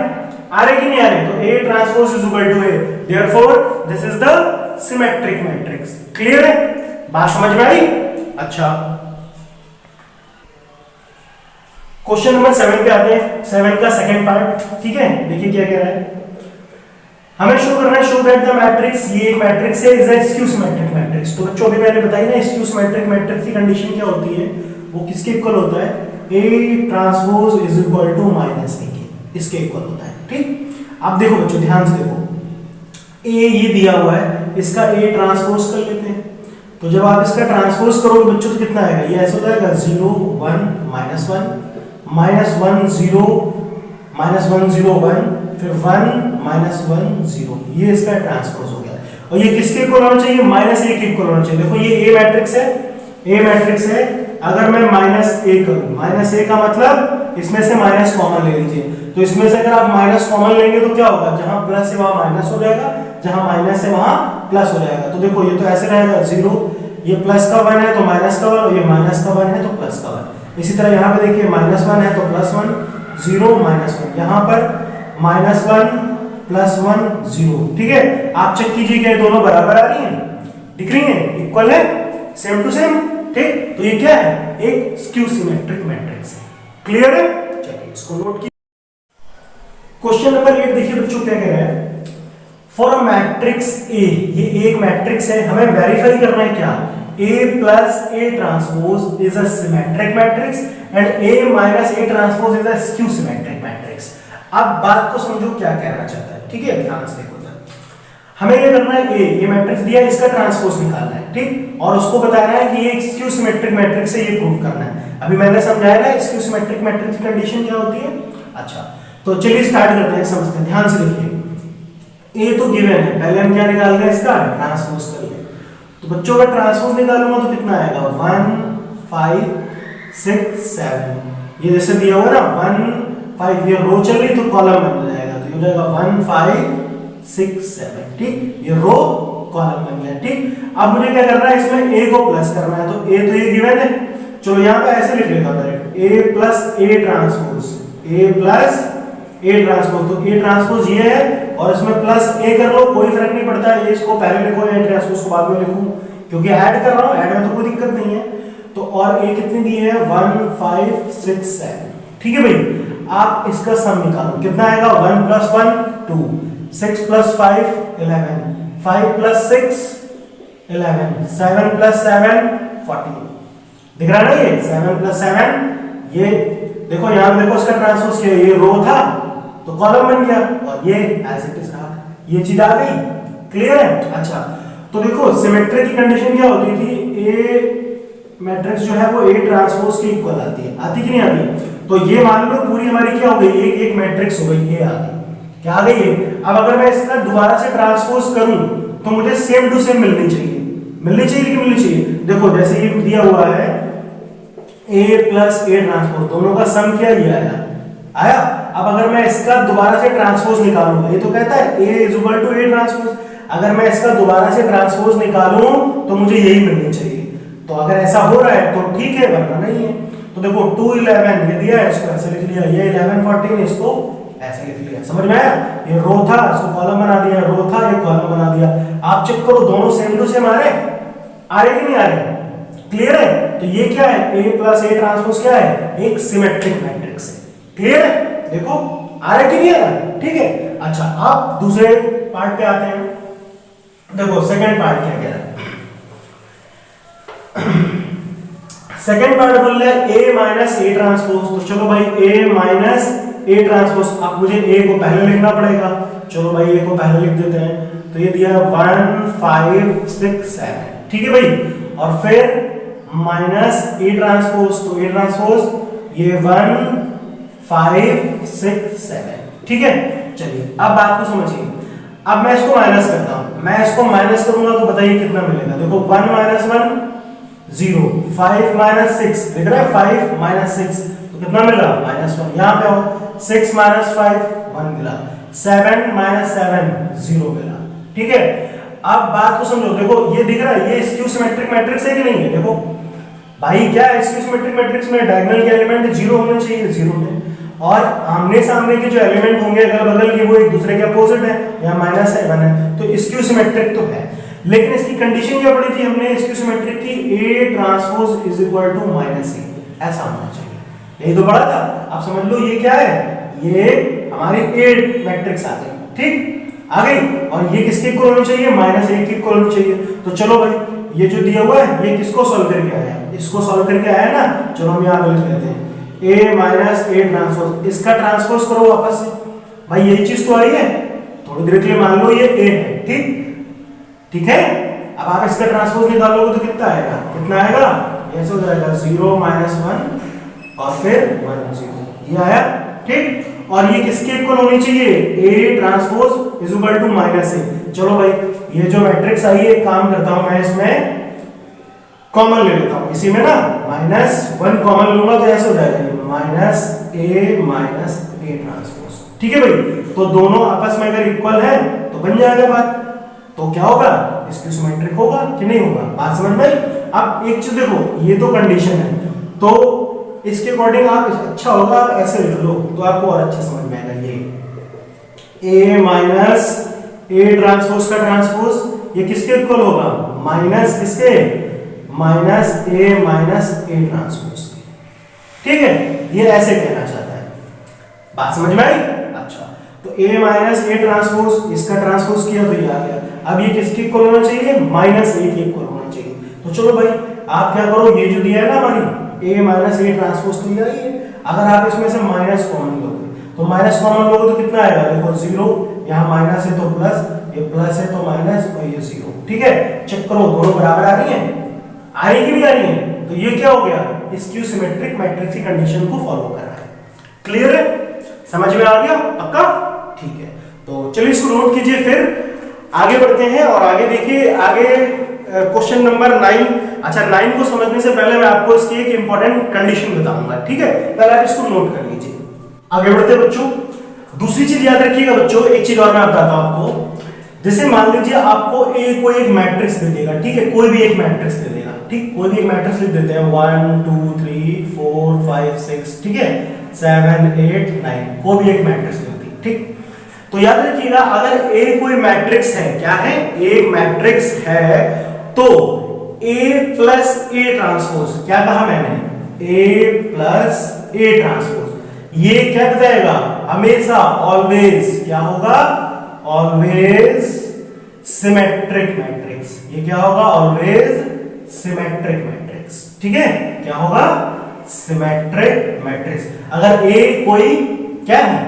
कि नहीं आ रहे, तो A transpose is equal to A, therefore this is the symmetric matrix. Clear है, बात समझ में आई। अच्छा क्वेश्चन नंबर 7 पे आते हैं, 7 का सेकंड पार्ट, ठीक है। देखिए क्या कह रहा है, हमें शो करना है, शो दैट द मैट्रिक्स, ये एक मैट्रिक्स है, is a skew symmetric matrix. तो बच्चों अभी मैंने बताई ना, स्क्यू सिमेट्रिक मैट्रिक्स की कंडीशन क्या होती है, वो किसके इक्वल होता है, A transpose is equal to -A के, इसके इक्वल होता है, ठीक। अब देखो बच्चों ध्यान से देखो, ए ये दिया हुआ है, इसका ए ट्रांसपोज कर लेते हैं। तो जब आप इसका ट्रांसपोज करोगे बच्चों तो कितना आएगा, ये ऐसा हो जाएगा 0 1 -1 -1 0 -1 0 1 फिर 1 -1 0, ये इसका ट्रांसपोज हो गया। और ये किसके इक्वल होना चाहिए, -1 के इक्वल होना चाहिए। देखो ये ए मैट्रिक्स है, ए मैट्रिक्स है, अगर मैं -a करूं, -a का मतलब इसमें से माइनस कॉमन ले लीजिए। तो इसमें से अगर आप माइनस कॉमन लेंगे तो क्या होगा, जहां प्लस है वहां माइनस हो जाएगा, जहां माइनस है वहां प्लस हो जाएगा। तो देखो ये तो ऐसे रहेगा 0, ये प्लस का 1 है तो माइनस का 1, और ये माइनस का 1 है तो प्लस का 1। इसी तरह यहाँ पे देखिए -1 है तो +1 0 -1, यहाँ पर -1 +1 0। ठीक है, आप चेक कीजिए क्या दोनों बराबर आ रही हैं, दिख रही हैं, इक्वल है, सेम टू सेम। ठीक, तो ये क्या है, एक स्क्यू सिमेट्रिक मैट्रिक्स है। क्लियर है, चलिए इसको नोट कीजिए। क्वेश्चन नंबर 8 देखिए बच्चों क्या कह रहा है, फॉर अ मैट्रिक्स ए, ये एक मैट्रिक्स है, हमें वेरीफाई करना है क्या, A plus A transpose is a symmetric matrix and A minus A transpose is a skew symmetric matrix। अब बात को समझो क्या कहना चाहता है, ठीक है, ध्यान से देखो। हमें ये करना है, ये मैट्रिक्स दिया है, इसका ट्रांसपोज निकालना है, ठीक, और उसको बताना है कि ये एक स्क्यू सिमेट्रिक मैट्रिक्स है, ये प्रूव करना है। अभी मैंने समझाया ना स्क्यू सिमेट्रिक मैट्रिक्स की कंडीशन क्या होती है। अच्छा, तो चलिए स्टार्ट करते हैं, समझते हैं, ध्यान से देखिए। ए तो गिवन है, पहले हम क्या निकाल रहे हैं, इसका ट्रांसपोज कर लें। तो बच्चों का ट्रांसपोज निकालूंगा तो कितना आएगा, 1 5 6 7। ये जैसे दिया हुआ ना 1 5, ये रो चल रही तो कॉलम बन जाएगा, तो ये हो जाएगा 1 5 6 7। ठीक, ये रो कॉलम बन गया। ठीक, अब मुझे क्या करना है, इसमें a को प्लस करना है, तो a तो ये गिवन है, चलो यहाँ पे ऐसे लिख लेता हूं direct, a plus a transpose, a plus a transpose. तो a ट्रांसपोज ये है और इसमें प्लस a कर लो, कोई फर्क नहीं पड़ता है, ये इसको पहले लिखो या ट्रांसपोज को बाद में लिखूं, क्योंकि ऐड कर रहा हूं, ऐड में तो कोई दिक्कत नहीं है। तो और a कितनी दी है, 1 5 6 7। ठीक है भाई, आप इसका सम निकालो, कितना आएगा, 1 + 1 2, 6 + 5 11, 5 + 6 11, 7 + 7 14। दिख रहा है ना, ये 7 + 7, ये देखो यहाँ देखो इसका ट्रांसपोज किया, ये रो था तो कॉलम बन गया, और ये एज इट इज रहा, ये चीज आ गई। क्लियर है। अच्छा, तो देखो सिमेट्री की कंडीशन क्या होती थी, ए मैट्रिक्स जो है वो ए ट्रांसपोज के इक्वल आती है, आती कि नहीं आती। तो ये मान लो पूरी हमारी क्या हो गई, एक मैट्रिक्स हो गई, ये आ गई, क्या आ गई है। अब अगर मैं इसका दोबारा से ट्रांसपोज करूं तो मुझे सेम टू सेम मिलनी चाहिए, मिलनी चाहिए कि मिलनी चाहिए। देखो जैसे ये दिया हुआ है a + a ट्रांसपोज, दोनों का सम क्या, ये आया। अब अगर मैं इसका दोबारा से ट्रांसपोज निकालूंगा, ये तो कहता है a = a ट्रांसपोज, अगर मैं इसका दोबारा से ट्रांसपोज निकालूं तो मुझे यही मिलनी चाहिए। तो अगर ऐसा हो रहा है तो ठीक है, वरना नहीं है। तो देखो 2 11 ये दिया है, इसको ऐसे लिख लिया, ये 11 14 इसको ऐसे लिख लिया, समझ में आया। ये रो था, इसको कॉलम बना दिया, रो था, ये कॉलम बना दिया। आप चेक करो दोनों सेम टू सेम आ रहे कि नहीं आ रहे। क्लियर है। तो ये क्या है, a + a ट्रांसपोज क्या है, एक सिमेट्रिक मैट्रिक्स है। क्लियर है, देखो आ रहा कि नहीं आ रहा। ठीक है। अच्छा, आप दूसरे पार्ट पे आते हैं। देखो सेकंड पार्ट क्या कह रहा है, सेकंड पार्ट बोल रहा है a - a ट्रांसपोज। तो चलो भाई a - a ट्रांसपोज, अब मुझे a को पहले लिखना पड़ेगा। चलो भाई a को पहले लिख देते हैं। तो ये दिया 1 5 6 7। ठीक है भाई, और फिर -a ट्रांसपोज, तो a ट्रांसपोज ये 1 5 6 7। ठीक है। चलिए अब बात को समझिए। अब मैं इसको माइनस करता हूं, मैं इसको माइनस करूंगा तो बताइए कितना मिलेगा। देखो 1 - 1 0, 5 - 6 लिख रहा है, 5 - 6 तो कितना मिला, -1। यहां पे हो 6 - 5 1 मिला, 7 - 7 0 मिला। ठीक है। अब बात को समझो, देखो ये दिख रहा है, ये स्क्यू सिमेट्रिक मैट्रिक्स है कि नहीं है। देखो भाई क्या है, स्क्यू सिमेट्रिक मैट्रिक्स में डायगोनल के एलिमेंट 0 होने चाहिए, 0 है, और आमने सामने के जो एलिमेंट होंगे अगल बगल के वो एक दूसरे के अपोजिट है, या माइनस है 1 है, तो स्क्यू सिमेट्रिक तो है। लेकिन इसकी कंडीशन क्या पड़ी थी हमने स्क्यू सिमेट्रिक की, a ट्रांसपोज = -a, ऐसा होना चाहिए। यही तो पढ़ा था। आप समझ लो ये क्या है, ये हमारी a मैट्रिक्स आ गई। ठीक, आ गई, और ये किसके इक्वल होनी चाहिए, -a के इक्वल होनी चाहिए। तो चलो भाई ये जो दिया हुआ है ये किसको सॉल्व करके आया, इसको सॉल्व करके आया ना। चलो हम यहां पे लिख लेते हैं a - a ट्रांसपोज, इसका ट्रांसपोज करो वापस से, भाई यही चीज तो आई है, थोड़ी देर के लिए मान लो ये ए है, ठीक है। अब आप इसका ट्रांसपोज निकालोगे तो कितना आएगा, ऐसे हो जाएगा 0 -1 और फिर 1 0, ये आया, ठीक। और ये किसके इक्वल होनी चाहिए, A transpose is equal to -A। चलो भाई ये जो मैट्रिक्स आई है, काम करता हूं मैं इसमें कॉमन ले लेता हूं, इसी में ना -1 कॉमन लूंगा तो ऐसे हो जाएगा -A ट्रांसपोज, ठीक है भाई। तो दोनों आपस में अगर इक्वल है तो बन जाएगा बात, तो क्या होगा, इसकी सिमेट्रिक होगा कि नहीं होगा, बात समझ में आई। अब एक चीज देखो, ये तो कंडीशन है, तो इसके अकॉर्डिंग आप अच्छा होगा ऐसे लिख लो तो आपको और अच्छा समझ में आएगा। ये A ट्रांसपोज का ट्रांसपोज ये किसके इक्वल होगा, माइनस किसके, -A ट्रांसपोज, ठीक है। ये ऐसे कहना चाहता है, बात समझ में आई। अच्छा, तो A ट्रांसपोज, इसका ट्रांसपोज किया तो ये आ गया। अब ये किसके इक्वल होना चाहिए, -A के इक्वल होना चाहिए। तो चलो भाई आप क्या करो, ये जो दिया है ना हमारी A ट्रांसपोज तो ये आई है, अगर आप इसमें से माइनस कॉमन लोगे तो माइनस कॉमन लोगे तो कितना आएगा, देखो 0, यहाँ माइनस है तो प्लस, ये प्लस है तो माइनस और ये 0, ठीक है। चेक करो दोनों बराबर आ रही है, आ रही कि नहीं आ रही है, तो ये क्या हो गया, स्क्यू सिमेट्रिक मैट्रिक्स की कंडीशन को फॉलो कर रहा है। क्लियर है, समझ में आ गया पक्का, ठीक है। तो चलिए इसको नोट कीजिए, फिर आगे बढ़ते हैं और आगे देखिए, आगे क्वेश्चन नंबर 9। अच्छा, 9 को समझने से पहले मैं आपको इसकी एक इंपॉर्टेंट कंडीशन बताऊंगा, ठीक है। पहले आप इसको नोट कर लीजिए, आगे बढ़ते हैं बच्चों। दूसरी चीज याद रखिएगा बच्चों, एक चीज और मैं बताता हूं आपको। जैसे मान लीजिए आपको कोई एक मैट्रिक्स दे देगा, ठीक है, कोई भी एक मैट्रिक्स दे देगा, ठीक, कोई भी एक मैट्रिक्स लिख देते हैं 1 2 3 4 5 6, ठीक है, 7 8 9, कोई भी एक मैट्रिक्स देती, ठीक। तो याद रखिएगा, अगर A कोई मैट्रिक्स है, क्या है, एक मैट्रिक्स है, तो A प्लस A ट्रांसपोज, क्या कहा मैंने, A प्लस A ट्रांसपोज, ये क्या बताएगा, हमेशा ऑलवेज क्या होगा, ऑलवेज सिमेट्रिक मैट्रिक्स। ये क्या होगा, ऑलवेज सिमेट्रिक मैट्रिक्स, ठीक है, क्या होगा, सिमेट्रिक मैट्रिक्स। अगर A कोई क्या है,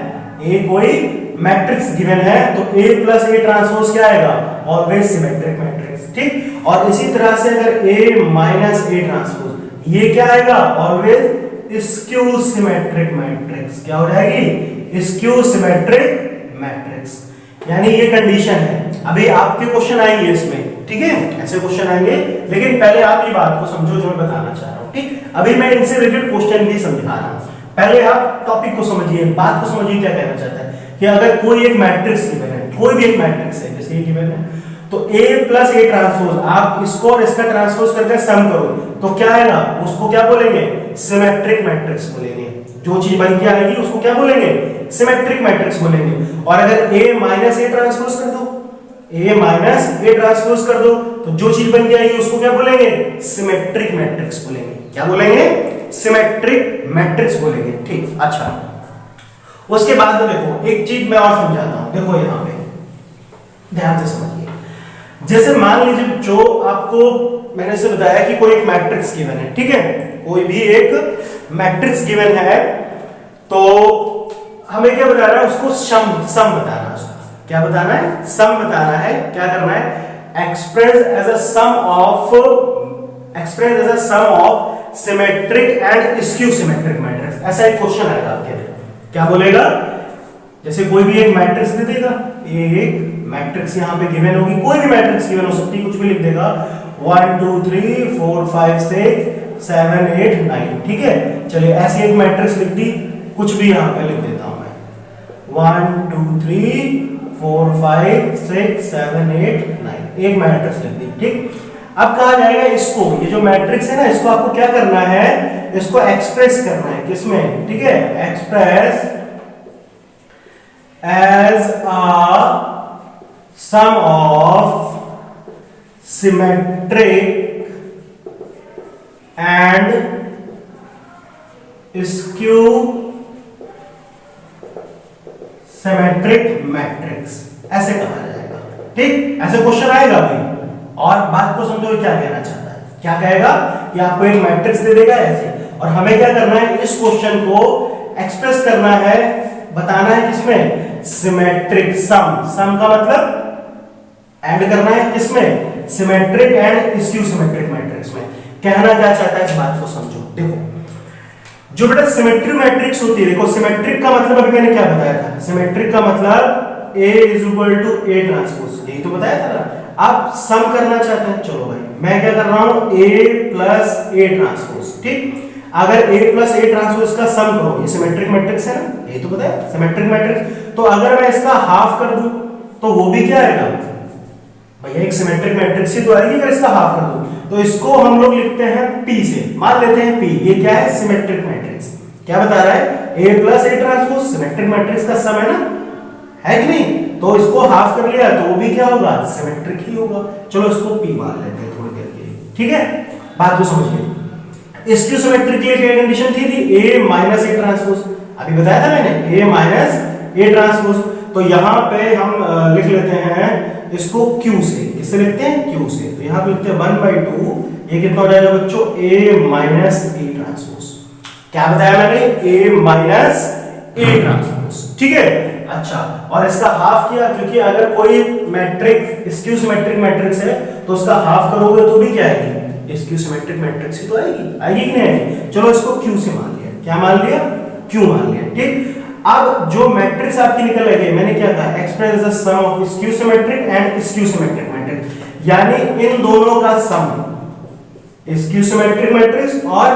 A कोई मैट्रिक्स गिवन है तो A प्लस A ट्रांसपोज क्या आएगा, ऑलवेज सिमेट्रिक मैट्रिक्स, ठीक। और इसी तरह से अगर A माइनस A ट्रांसपोज, ये क्या आएगा, ऑलवेज स्क्यू सिमेट्रिक मैट्रिक्स, क्या हो जाएगी, स्क्यू सिमेट्रिक मैट्रिक्स। यानी ये कंडीशन है। अभी आपके क्वेश्चन आएंगे इसमें, ठीक है, ऐसे क्वेश्चन आएंगे, लेकिन पहले आप ये बात को समझो जो मैं बताना चाह रहा हूं, ठीक। अभी मैं इनसे रिलेटेड क्वेश्चन भी समझा रहा हूं, पहले आप टॉपिक को समझिए, बात को समझिए, क्या कहना चाहता है कि अगर कोई एक मैट्रिक्स गिवन है, कोई भी एक मैट्रिक्स है, जैसे ये गिवन है, तो A प्लस A ट्रांसपोज, आप इसको और इसका ट्रांसपोज करके सम करो तो क्या आएगा, उसको क्या बोलेंगे, सिमेट्रिक मैट्रिक्स बोलेंगे। जो चीज बन के आएगी उसको क्या बोलेंगे, सिमेट्रिक मैट्रिक्स बोलेंगे। और अगर A माइनस A ट्रांसपोज कर दो, A माइनस A ट्रांसपोज कर दो, तो जो चीज बन के आएगी उसको क्या बोलेंगे, सिमेट्रिक मैट्रिक्स बोलेंगे। क्या बोलेंगे, सिमेट्रिक मैट्रिक्स बोलेंगे, ठीक। अच्छा, उसके बाद में देखो एक चीज मैं और समझाता हूं, देखो यहां पे ध्यान से समझिए। जैसे मान लीजिए जो आपको मैंने से बताया कि कोई एक मैट्रिक्स गिवन है, ठीक है, कोई भी एक मैट्रिक्स गिवन है, तो हमें क्या बताना है, उसको सम बताना है, उसका क्या बताना है, सम बताना है। क्या करना है, express as a sum of symmetric and skew symmetric matrix. ऐसा एक क्वेश्चन आएगा आपके लिए, क्या बोलेगा, जैसे कोई भी एक मैट्रिक्स दे देगा, एक मैट्रिक्स यहां पे गिवन होगी, कोई भी मैट्रिक्स गिवन हो सकती है, कुछ भी लिख देगा 1 2 3 4 5 6 7 8 9, ठीक है। चलिए ऐसी एक मैट्रिक्स लिख दी, कुछ भी यहां पे लिख देता हूं मैं, 1 2 3 4 5 6 7 8 9, एक मैट्रिक्स लिख दी, ठीक। अब कहा जाएगा इसको, ये जो मैट्रिक्स है ना, इसको आपको क्या करना है, इसको एक्सप्रेस करना है किसमें, ठीक है, express as a sum of symmetric and skew symmetric matrix, ऐसे कहा जाएगा, ठीक। ऐसे क्वेश्चन आएगा अभी, और बात को समझो क्या कहना चाहता है, क्या कहेगा, कि आपको एक मैट्रिक्स दे देगा ऐसे, और हमें क्या करना है, इस क्वेश्चन को एक्सप्रेस करना है, बताना है किसमें, सिमेट्रिक सम। सम का मतलब ऐड करना है किसमें? Symmetric and skew symmetric matrix में। कहना क्या चाहता है इस बात को समझो। देखो जो बेटा सिमेट्रिक मैट्रिक्स होती है, देखो सिमेट्रिक का मतलब अभी मैंने क्या बताया था, सिमेट्रिक का मतलब A is equal to A transpose, यही तो बताया था ना। आप सम करना चाहते हैं, चलो भाई मैं क्या कर रहा हूं, A प्लस A ट्रांसपोज, ठीक। अगर A प्लस A ट्रांसपोज का सम करो, ये सिमेट्रिक मैट्रिक्स है ना, यही तो बताया सिमेट्रिक मैट्रिक्स। तो अगर मैं इसका हाफ कर दूं तो वो भी क्या आएगा भैया, एक सिमेट्रिक मैट्रिक्स ही तो आएगी अगर इसका हाफ कर दूं। तो इसको हम लोग लिखते हैं P से, मान लेते हैं P, ये क्या है, सिमेट्रिक मैट्रिक्स। क्या बता रहा है, A plus A transpose symmetric matrix का सम है ना, है कि नहीं। तो इसको हाफ कर लिया तो वो भी क्या होगा, सिमेट्रिक ही होगा। चलो इसको P मान लेते हैं थोड़ी देर के लिए, ठीक है। बात को समझिए, स्क्यू सिमेट्रिक के लिए क्या कंडीशन थी A माइनस A ट्रांसपोज, अभी बताया था मैंने, A माइनस A ट्रांसपोज। तो यहाँ पे हम लिख लेते हैं इसको Q से, किससे लिखते हैं, Q से। तो यहाँ पे लिखते हैं 1/2, ये कितना हो जाएगा बच्चों, A माइनस A ट्रांसपोज। क्या बताया मैंने, A माइनस A ट्रांसपोज, ठीक है। अच्छा, और इसका हाफ किया, क्योंकि अगर कोई मैट्रिक स्क्यू सिमेट्रिक मैट्रिक्स है तो उसका हाफ करोगे तो भी क्या आएगी, स्क्यू सिमेट्रिक मैट्रिक्स ही तो आएगी, आएगी कि नहीं आएगी। चलो इसको Q से मान लिया, क्या मान लिया, Q मान लिया, ठीक। अब जो मैट्रिक्स आपकी निकल आई, मैंने क्या कहा, express the sum of skew symmetric and skew symmetric matrix, यानी इन दोनों का सम, स्क्यू सिमेट्रिक मैट्रिक्स और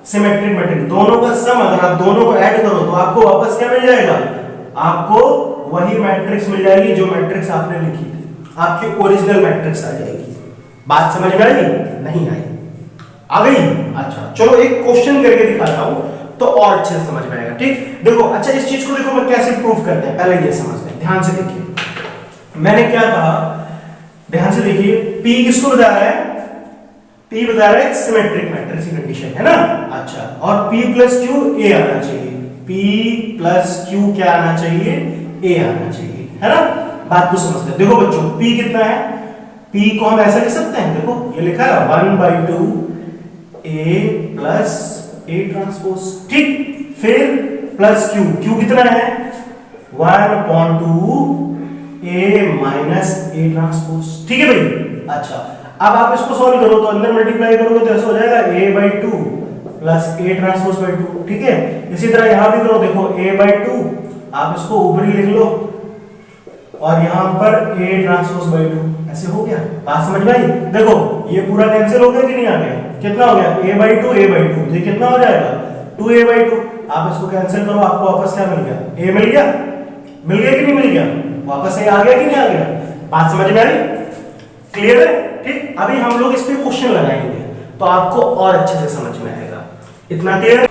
सिमेट्रिक मैट्रिक्स दोनों का सम, अगर आप दोनों को ऐड करो तो आपको वापस क्या मिल जाएगा, आपको वही मैट्रिक्स मिल जाएगी जो मैट्रिक्स आपने लिखी थी, आपकी ओरिजिनल मैट्रिक्स आ जाएगी। बात समझ में आई, नहीं आई, आ गई। अच्छा चलो एक क्वेश्चन करके दिखाता हूं तो और अच्छे से समझ में आएगा, ठीक। देखो अच्छा, इस चीज को देखो मैं कैसे प्रूव करते हैं, पहले ये समझते हैं, ध्यान से देखिए। मैंने क्या कहा, ध्यान से देखिए, P किसको बता रहा है, P बता रहा है सिमेट्रिक मैट्रिक्स की कंडीशन है ना। अच्छा, और P प्लस Q A आना चाहिए, P प्लस Q क्या आना चाहिए, A आना चाहिए, है ना। बात को समझते हैं। देखो बच्चों P कितना है, P को हम ऐसा लिख सकते हैं, देखो ये लिखा है 1/2 A प्लस A ट्रांसपोज, ठीक। फिर प्लस Q, Q कितना है 1/2 A माइनस A ट्रांसपोज, ठीक है भाई। अच्छा, अब आप इसको सॉल्व करो तो अंदर मल्टीप्लाई करोगे तो ऐसा हो जाएगा A/2 plus A transpose bye 2, ठीक है। इसी तरह यहां भी करो, देखो A/2, आप इसको ऊपरी लिख लो और यहां पर A ट्रांसपोज बाय 2, ऐसे हो गया। बात समझ में आई। देखो ये पूरा कैंसिल हो गया कि नहीं आ गया, कितना हो गया A/2 A/2, ये कितना हो जाएगा 2A/2। आप इसको कैंसिल करो, आपको वापस क्या मिल गया, A मिल गया, मिल गया कि नहीं मिल गया, वापस A आ गया कि नहीं आ गया। बात समझ में आई, क्लियर है, ठीक। अभी हम लोग इस पे क्वेश्चन लगाएंगे तो आपको और अच्छे से समझ में आएगा, इतना क्लियर।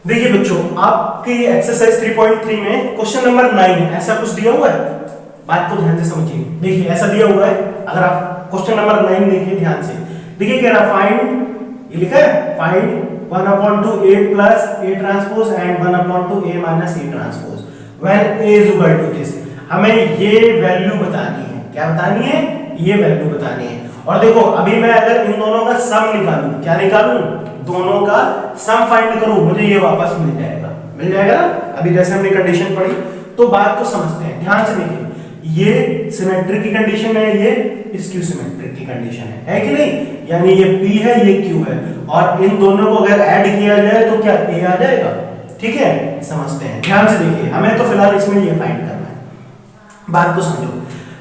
देखिए बच्चों, आपकी एक्सरसाइज 3.3 में क्वेश्चन नंबर 9 ऐसा कुछ दिया हुआ है, बात को ध्यान से समझिए। देखिए ऐसा दिया हुआ है, अगर आप क्वेश्चन नंबर 9 देखिए ध्यान से, देखिए कह रहा फाइंड, ये लिखा है find 1/2 A plus A transpose and 1/2 A minus A transpose when A is equal to this. हमें ये वैल्यू बतानी है, क्या बतानी है, ये वैल्यू बतानी है। और देखो अभी मैं अगर इन दोनों का सम निकालूं, क्या निकालूं, दोनों का सम फाइंड करूं, मुझे ये वापस मिल जाएगा, मिल जाएगा ना। अभी जैसे हमने कंडीशन पढ़ी तो बात को समझते हैं, ध्यान से देखिए। ये सिमेट्रिक की कंडीशन है, ये स्क्यू सिमेट्रिक की कंडीशन है कि नहीं, यानी ये P है ये Q है, और इन दोनों को अगर ऐड किया जाए तो क्या A आ जाएगा, ठीक है। समझते हैं, ध्यान से देखिए, हमें तो फिलहाल इसमें ये फाइंड करना है। बात को समझो,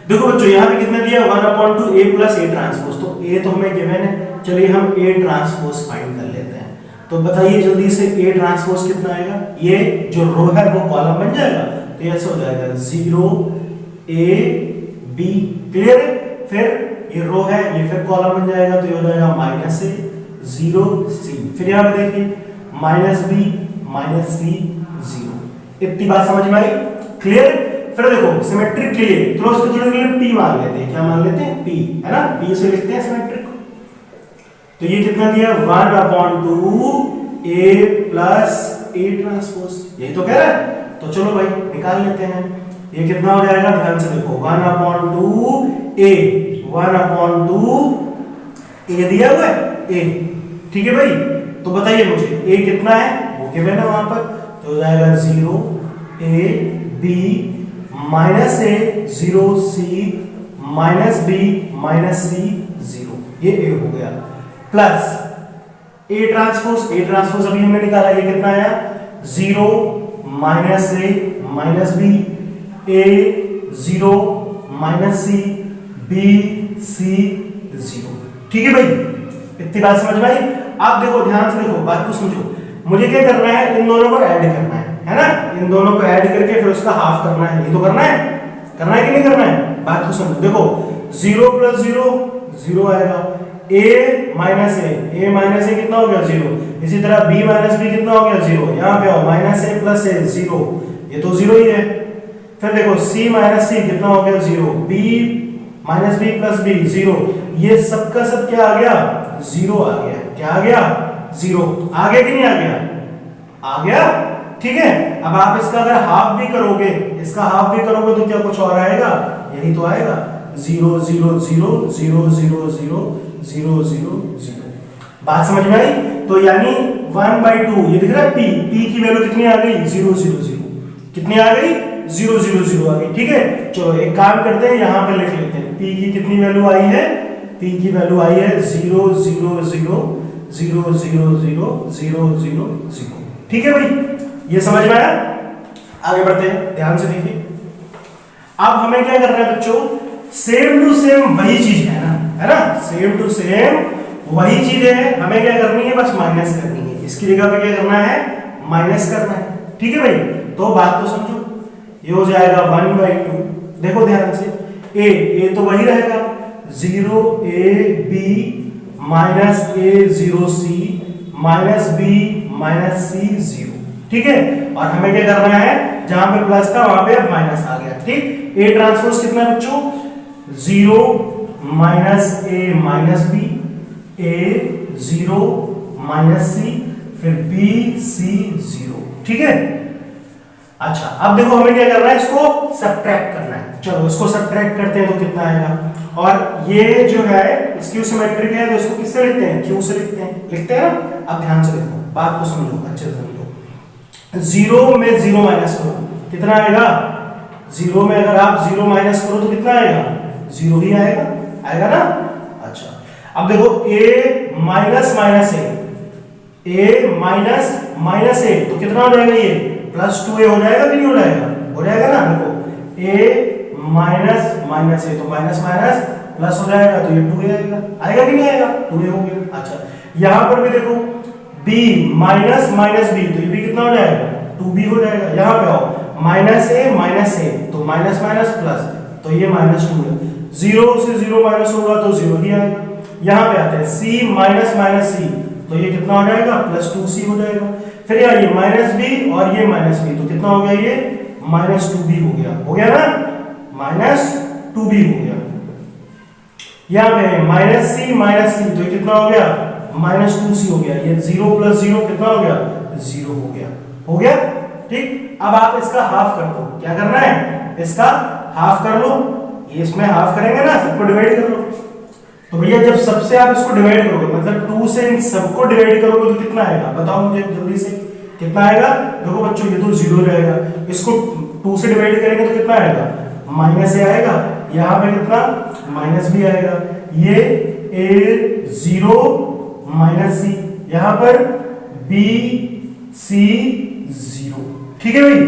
देखो बच्चों यहाँ पे कितना दिया 1/2 A प्लस A ट्रांसपोज, तो A तो हमें गिवन है, चलिए हम A ट्रांसपोज फाइंड कर लेते हैं। तो बताइए जल्दी से A ट्रांसपोज कितना आएगा, ये जो रो है वो कॉलम बन जाएगा, तो ऐसे हो जाएगा 0 A B, क्लियर है। फिर ये रो है, ये फिर कॉलम बन जाएगा, तो ये हो जाएगा -A 0 C। फिर यहाँ पे देखिए -B -C 0। इतनी बात समझ में आई, क्लियर। फिर देखो सिमेट्रिक के लिए चलो इसको जुड़ने के लिए P मान लेते हैं, क्या मान लेते हैं P, है ना, P से लिखते हैं सिमेट्रिक। तो ये कितना दिया 1/2 A प्लस A ट्रांसपोज, यही तो कह रहा है। तो चलो भाई निकाल लेते हैं, ये कितना हो जाएगा, ध्यान से देखो 1/2 A 1/2 A दिया हुआ है A, ठीक है भाई। तो बताइए मुझे A कितना है, वो गिवन है वहां पर, तो हो जाएगा 0 A B minus A 0 C minus B minus C 0, ये ए हो गया, प्लस ए ट्रांसपोज अभी हमने निकाला, ये कितना आया 0 माइनस ए माइनस बी, ए 0 माइनस सी, बी सी 0। ठीक है भाई, इतनी बात समझ में आई। आप देखो, ध्यान से देखो, बात को समझो, मुझे क्या करना है, इन दोनों को ऐड करना है ना, इन दोनों को ऐड करके फिर उसका हाफ करना है, ये तो करना है कि नहीं करना है। बात को समझो, देखो 0 प्लस 0 0 आएगा, a माइनस ए कितना हो गया 0, इसी तरह b माइनस बी कितना हो गया 0, यहाँ पे आओ माइनस ए प्लस ए 0, ये तो 0 ही है। फिर देखो c माइनस सी कितना हो गया 0, b minus B plus B 0, ये सबका सब क्या आ गया 0 आ गया, क्या आ गया 0, आ गया कि नहीं आ गया, आ गया। ठीक है, अब आप इसका अगर हाफ भी करोगे, इसका हाफ भी करोगे तो क्या कुछ और आएगा, यही तो आएगा 0 0 0 0 0 0 0 0 0। बात समझ में आई। तो यानी 1/2 ये दिख रहा है p की वैल्यू कितनी आ गई 0 0 0, कितनी आ गई 0 0 0 आ गई। ठीक है, चलो एक काम करते हैं, यहां पे लिख लेते हैं p की कितनी वैल्यू आई है, p की वैल्यू आई है 0 0 0 0 0 0 0 0 0। ठीक है भाई, ये समझ में आया। आगे बढ़ते हैं, ध्यान से देखिए। अब हमें क्या करना है बच्चों, सेम टू सेम वही चीज है ना, सेम टू सेम वही चीज है, हमें क्या करनी है, बस माइनस करनी है, इसकी जगह पे क्या करना है, माइनस करना है। ठीक है भाई, तो बात तो समझो, ये हो जाएगा 1/2, देखो ध्यान से, ए तो वही रहेगा 0 a b minus a 0 c minus b minus c 0। ठीक है, और हमें क्या करना है, जहां पे प्लस था वहां पे अब माइनस आ गया। ठीक, ए ट्रांसपोज कितना है बच्चों 0 minus a minus b, a 0 minus c, फिर b c 0। ठीक है, अच्छा अब देखो हमें क्या करना है, इसको सब्ट्रैक्ट करना है। चलो इसको सब्ट्रैक्ट करते हैं तो कितना आएगा, और ये जो है स्क्यू सिमेट्रिक है तो इसको किससे लिखते हैं, क्यू से लिखते हैं ना। अब ध्यान से देखो, बात को समझो, अच्छे से समझो। 0 में 0 माइनस करो, कितना आएगा, 0 में अगर आप 0 माइनस करो तो कितना आएगा, 0 ही आएगा ना। अच्छा अब देखो a minus minus a minus minus a तो कितना हो जाएगा, ये प्लस 2a हो जाएगा कि नहीं हो जाएगा, हो जाएगा ना। देखो a माइनस माइनस a तो माइनस माइनस प्लस हो जाएगा, तो ये 2a आएगा कि नहीं आएगा, 2a हो गया। अच्छा यहां पर भी देखो b माइनस माइनस b तो ये भी कितना हो जाएगा, 2b हो जाएगा। यहां पे आओ माइनस a तो माइनस माइनस प्लस, तो ये माइनस 2 है, 0 से 0 माइनस होगा तो 0 ही आएगा। यहां पे आते हैं c माइनस माइनस c तो ये कितना हो जाएगा, प्लस 2c हो जाएगा। फिर यार ये माइनस b और ये माइनस b तो कितना हो गया, ये माइनस 2b हो गया ना, माइनस 2b हो गया। यहां पे माइनस c तो ये कितना हो गया, माइनस 2c हो गया। ये 0 प्लस 0 कितना हो गया, 0 हो गया। ठीक, अब आप इसका हाफ कर दो, क्या करना है, इसका हाफ कर लो, ये इसमें हाफ करेंगे ना, सबको डिवाइड कर लो। तो भैया जब सबसे आप इसको डिवाइड करोगे, मतलब 2 से इन सबको डिवाइड करोगे तो कितना आएगा, बताओ मुझे जल्दी से, कितना आएगा। देखो बच्चों ये तो 0 रहेगा, इसको 2 से डिवाइड करेंगे तो कितना आएगा, माइनस a आएगा, यहाँ पे कितना माइनस b आएगा, ये a 0 माइनस c, यहाँ पर b c 0। ठीक है भाई,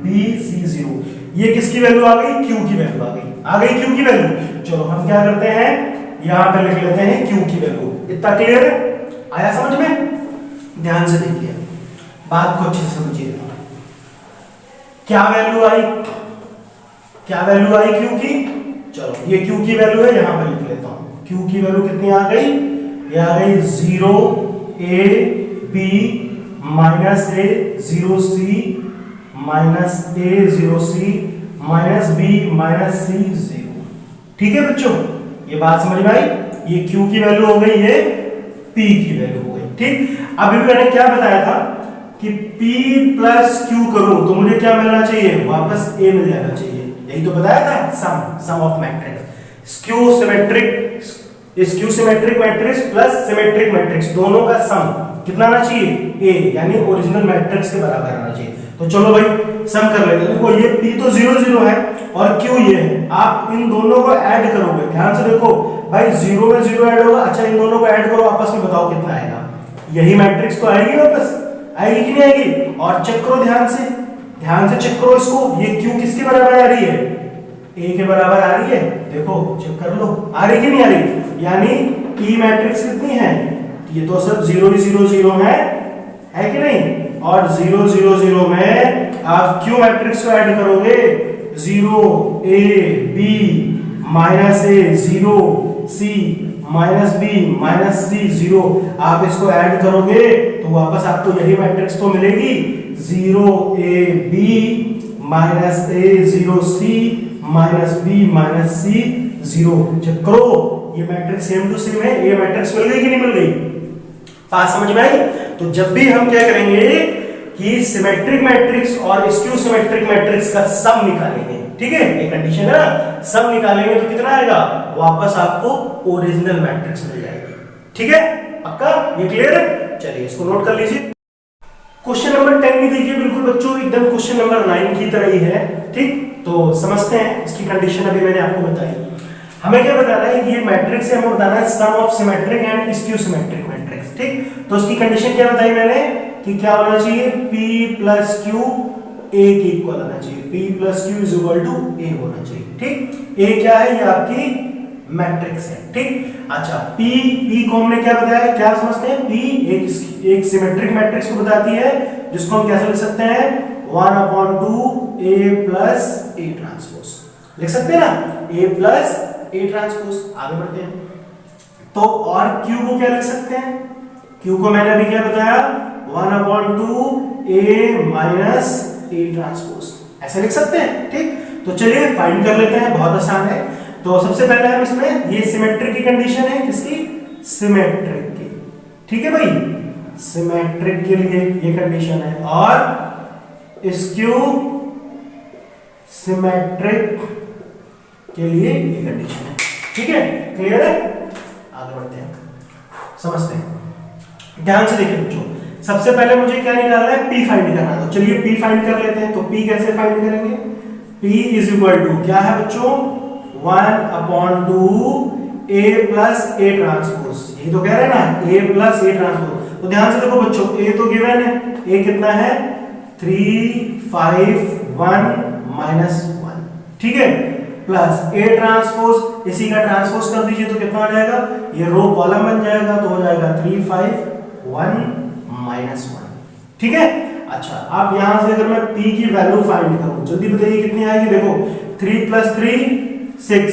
b c 0, ये किसकी वैल्यू आ गई, q की वैल्यू आ गई q की वैल्यू। चलो हम क्या करते हैं, यहां पे लिख लेते हैं q की वैल्यू। इतना क्लियर है, आया समझ में। ध्यान से देखिए, बात को अच्छे से समझिए। क्या वैल्यू आई q की, चलो ये q की वैल्यू है, यहां पे लिख लेता हूं। q की वैल्यू कितनी आ गई, ये आ गई 0 a b minus a 0 c minus a 0 c minus b minus c 0। ठीक है बच्चों, ये बात समझ में आई। ये q की वैल्यू हो गई, ये p की वैल्यू हो गई। ठीक, अभी मैंने क्या बताया था कि p प्लस q करूं तो मुझे क्या मिलना चाहिए, वापस a मिल जाना चाहिए, यही तो बताया था, sum of matrix, skew symmetric matrix plus symmetric matrix दोनों का सम कितना आना चाहिए ए, यानी ओरिजिनल मैट्रिक्स के बराबर आना चाहिए। तो चलो भाई सम कर लेते हैं। देखो ये p तो 0 0 है और q ये है, आप इन दोनों को ऐड करोगे, ध्यान से देखो भाई 0 में 0 ऐड होगा। अच्छा इन दोनों को ऐड करो आपस में, बताओ कितना आएगा। यही मैट्रिक्स तो आएगी वापस, आएगी कि नहीं आएगी? और चेक करो ध्यान से चेक करो इसको, ये q किसके बराबर आ रही है? a के बराबर आ रही है। देखो चेक कर लो आ रही कि नहीं आ रही, यानी p मैट्रिक्स कितनी है? ये तो सब 0 0 0 है कि नहीं? और 0 0 0 में आप q मैट्रिक्स को ऐड करोगे, 0 a b minus a 0 c minus b minus c 0, आप इसको ऐड करोगे तो वापस आपको यही मैट्रिक्स तो मिलेगी, 0 a b minus a 0 c minus b minus c 0। Check करो ये मैट्रिक्स सेम टू सेम है, ये मैट्रिक्स मिल गई कि नहीं मिल गई? बात समझ में आई? तो जब भी हम क्या करेंगे कि सिमेट्रिक मैट्रिक्स और स्क्यू सिमेट्रिक मैट्रिक्स का सम निकालेंगे, ठीक है, ये कंडीशन है ना, सम निकालेंगे तो कितना आएगा? वापस आपको ओरिजिनल मैट्रिक्स मिल जाएगी। ठीक है, पक्का? ये क्लियर है? चलिए इसको नोट कर लीजिए। क्वेश्चन नंबर 10 भी देखिए, बिल्कुल बच्चों एकदम क्वेश्चन नंबर 9 की तरह ही है। ठीक, तो समझते हैं इसकी कंडीशन। अभी मैंने आपको बताई, हमें क्या बताना है, ये मैट्रिक्स है, हमें बताना है sum of symmetric and skew symmetric matrix. ठीक, तो उसकी कंडीशन क्या बताई मैंने कि क्या होना चाहिए, p प्लस क्यू a के इक्वल होना चाहिए, p plus Q is equal to a होना चाहिए। ठीक, a क्या है? ये आपकी मैट्रिक्स है। ठीक, अच्छा p को हमने क्या बताया, क्या समझते हैं? p एक सिमेट्रिक मैट्रिक्स को बताती है, जिसको हम कैसे लिख सकते हैं, 1/2 a प्लस a ट्रांसपोज लिख सकते हैं ना, a प्लस a ट्रांसपोज। आगे बढ़ते हैं तो, और q को क्या लिख सकते हैं? q को मैंने अभी क्या बताया, 1/2 a माइनस a ट्रांसपोज, ऐसे लिख सकते हैं। ठीक, तो चलिए फाइंड कर लेते हैं, बहुत आसान है। तो सबसे पहले हम इसमें, ये सिमेट्रिक की कंडीशन है, किसकी? सिमेट्रिक की। ठीक है भाई, सिमेट्रिक के लिए ये कंडीशन है, और स्क्यू सिमेट्रिक के लिए ये कंडीशन है। ठीक है, क्लियर है? आगे बढ़ते हैं, समझते हैं। ध्यान से देखिए बच्चों, सबसे पहले मुझे क्या निकालना है, p फाइंड करना है। तो चलिए p फाइंड कर लेते हैं। तो p कैसे फाइंड करेंगे? p इज इक्वल टू क्या है बच्चों, 1/2 a प्लस a ट्रांसपोज, यही तो कह रहे हैं ना, a प्लस a ट्रांसपोज। तो ध्यान से देखो बच्चों, a तो गिवन है, a कितना है, 3 5 1 -1, ठीक है, प्लस a ट्रांसपोज, इसी का ट्रांसपोज कर दीजिए तो कितना आ जाएगा, ये रो कॉलम बन जाएगा, तो हो जाएगा 3 5 1 -1। ठीक है, अच्छा अब यहां से अगर मैं p की वैल्यू फाइंड करूं, जल्दी बताइए कितनी आएगी। देखो 3 + 3 6,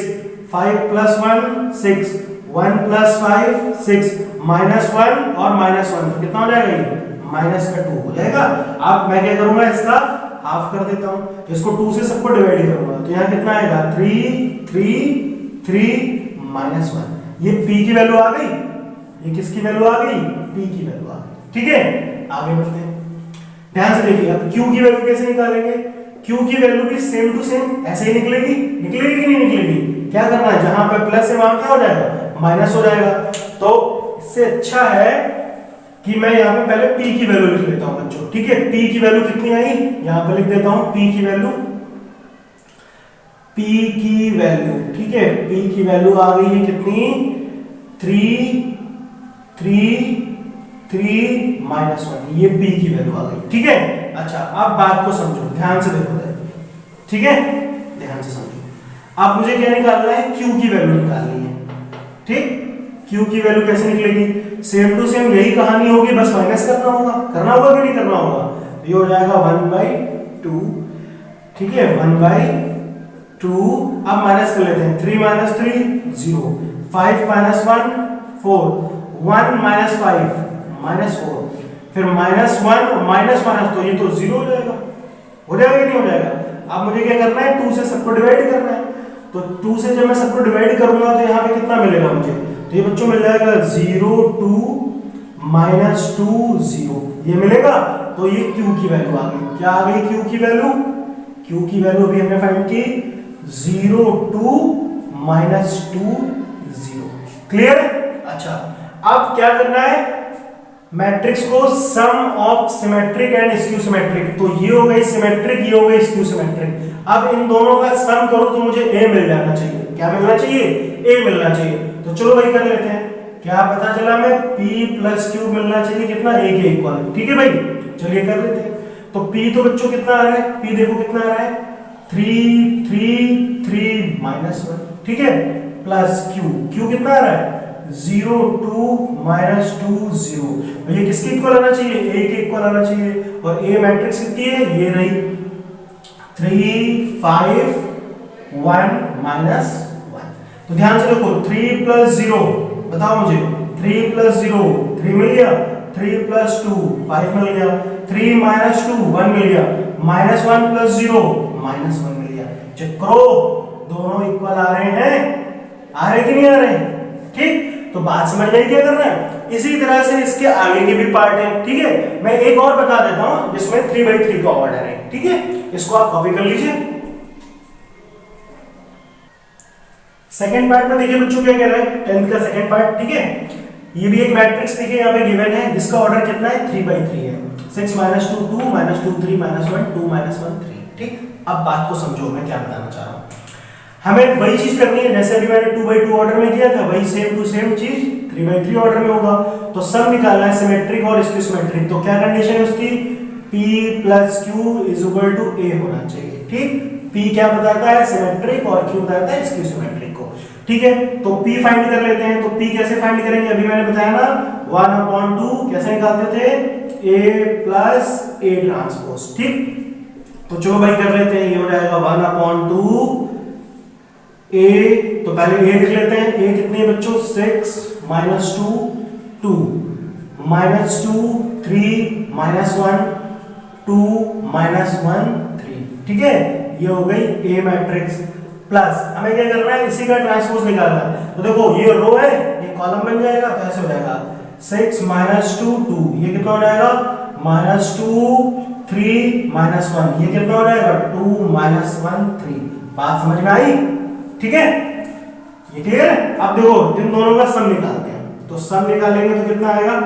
5 + 1 6, 1 + 5 6, -1 और -1, तो कितना हो जाएगा, ये -2 हो जाएगा। अब मैं क्या करूंगा, इसका हाफ कर देता हूं, इसको 2 से सबको डिवाइड करूंगा, तो यहाँ कितना आएगा, 3 3 3 -1। ये p की वैल्यू आ गई, ये किसकी वैल्यू आ गई, p की वैल्यू आ गई। ठीक है, आगे बढ़ते हैं। ध्यान से देखिए, अब q की वैल्यू कैसे निकालेंगे, q की वैल्यू भी सेम टू सेम ऐसे ही निकलेगी, निकलेगी कि नहीं निकलेगी? क्या करना है, जहां पे प्लस है वहां क्या हो जाएगा, माइनस हो जाएगा। तो इससे अच्छा है कि मैं यहाँ पे पहले p की वैल्यू लिख लेता हूं बच्चों। ठीक है, p की वैल्यू कितनी आई, यहाँ पे लिख देता हूं p की वैल्यू, ठीक है, p की वैल्यू आ गई है कितनी, 3 3 3 -1, ये p की वैल्यू आ गई। ठीक है, अच्छा अब बात को समझो, ध्यान से देखो, ठीक है, ध्यान से समझो। अब मुझे क्या निकालना है, q की वैल्यू निकालनी है। ठीक, q की वैल्यू कैसे निकलेगी, सेम टू सेम यही कहानी होगी, बस माइनस करना होगा कि नहीं करना होगा, तो ये हो जाएगा 1/2। ठीक है, 1/2। अब माइनस कर लेते हैं, 3 - 3 0, 5 - 1 4, 1 - 5 -4, फिर -1 तो ये तो 0 हो जाएगा, कि नहीं हो जाएगा। अब मुझे क्या करना है, 2 से सबको डिवाइड करना है, तो 2 से जब मैं सबको डिवाइड करूंगा तो यहाँ पे कितना मिलेगा मुझे, तो ये बच्चों मिल जाएगा 0 2 -2 0, ये मिलेगा। तो ये q की वैल्यू आ गई, क्या आ गई q की वैल्यू, q की वैल्यू भी हमने फाइंड की 0 2 -2 0। क्लियर है? अच्छा अब क्या करना है, मैट्रिक्स को sum of symmetric and skew symmetric, तो ये हो गई सिमेट्रिक, ये हो गई स्क्यू सिमेट्रिक। अब इन दोनों का सम करो तो मुझे ए मिल जाना चाहिए। क्या मिलना चाहिए? ए मिलना चाहिए। तो चलो भाई कर लेते हैं। क्या पता चला हमें p प्लस क्यू मिलना चाहिए कितना, a के इक्वल। ठीक है भाई, चलिए कर लेते हैं। तो p तो बच्चों कितना आ रहा है, p देखो कितना आ रहा है 3 3 3 -1, ठीक है, प्लस q कितना आ रहा है 0 2 -2 0। ये किसके इक्वल आना चाहिए? a के इक्वल आना चाहिए। और a मैट्रिक्स कितनी है? ये रही 3 5 1 -1। तो ध्यान से देखो 3 + 0, बताओ मुझे 3 + 0 3 मिल गया, 3 + 2 5 मिल गया, 3 - 2 1 मिल गया, -1 + 0 -1 मिल गया। चेक करो दोनों इक्वल आ रहे हैं, आ रहे कि नहीं आ रहे? ठीक, तो बात समझ में क्या करना है। इसी तरह से इसके आगे के भी पार्ट है। ठीक है, मैं एक और बता देता हूं जिसमें 3/3 का ऑर्डर है। ठीक है, इसको आप कॉपी कर लीजिए। सेकंड पार्ट में देखिए बच्चों क्या कह रहा है, 10th का सेकंड पार्ट। ठीक है, ये भी एक मैट्रिक्स देखिए यहाँ पे गिवन है जिसका ऑर्डर कितना है 3/3 है। 6 - 2 2 -2 3 -1 2 -1 3। ठीक, अब बात को समझो मैं क्या बताना चाह रहा हूँ। हमें वही चीज करनी है जैसे अभी मैंने 2/2 ऑर्डर में किया था, वही सेम टू सेम चीज 3/3 ऑर्डर में होगा। तो सम निकालना है सिमेट्रिक और स्क्यू सिमेट्रिक। तो क्या कंडीशन है उसकी, p + q = a होना चाहिए। ठीक, p क्या बताता है सिमेट्रिक और q बताता है स्क्यू सिमेट्रिक को। ठीक है, तो p फाइंड कर लेते हैं। तो p कैसे फाइंड करेंगे, अभी मैंने बताया ना 1/2 कैसे निकालते थे, a + a ट्रांसपोज। ठीक, तो चलो भाई कर लेते हैं। ये हो जाएगा 1/2 a, तो पहले a लिख लेते हैं। a कितनी है बच्चों 6 - 2 2 -2 3 -1 2 -1 3। ठीक है, ये हो गई a मैट्रिक्स। प्लस हमें क्या करना है, इसी का ट्रांसपोज निकालना है। तो देखो ये रो है, ये कॉलम बन जाएगा, तो ऐसे हो जाएगा 6 - 2 2, ये कितना हो जाएगा -2 3 -1, ये कितना हो जाएगा 2 -1 3। बात समझ में आई? ठीक है, ये क्लियर है। अब देखो इन दोनों का सम निकालते हैं। तो सम निकालेंगे तो कितना आएगा,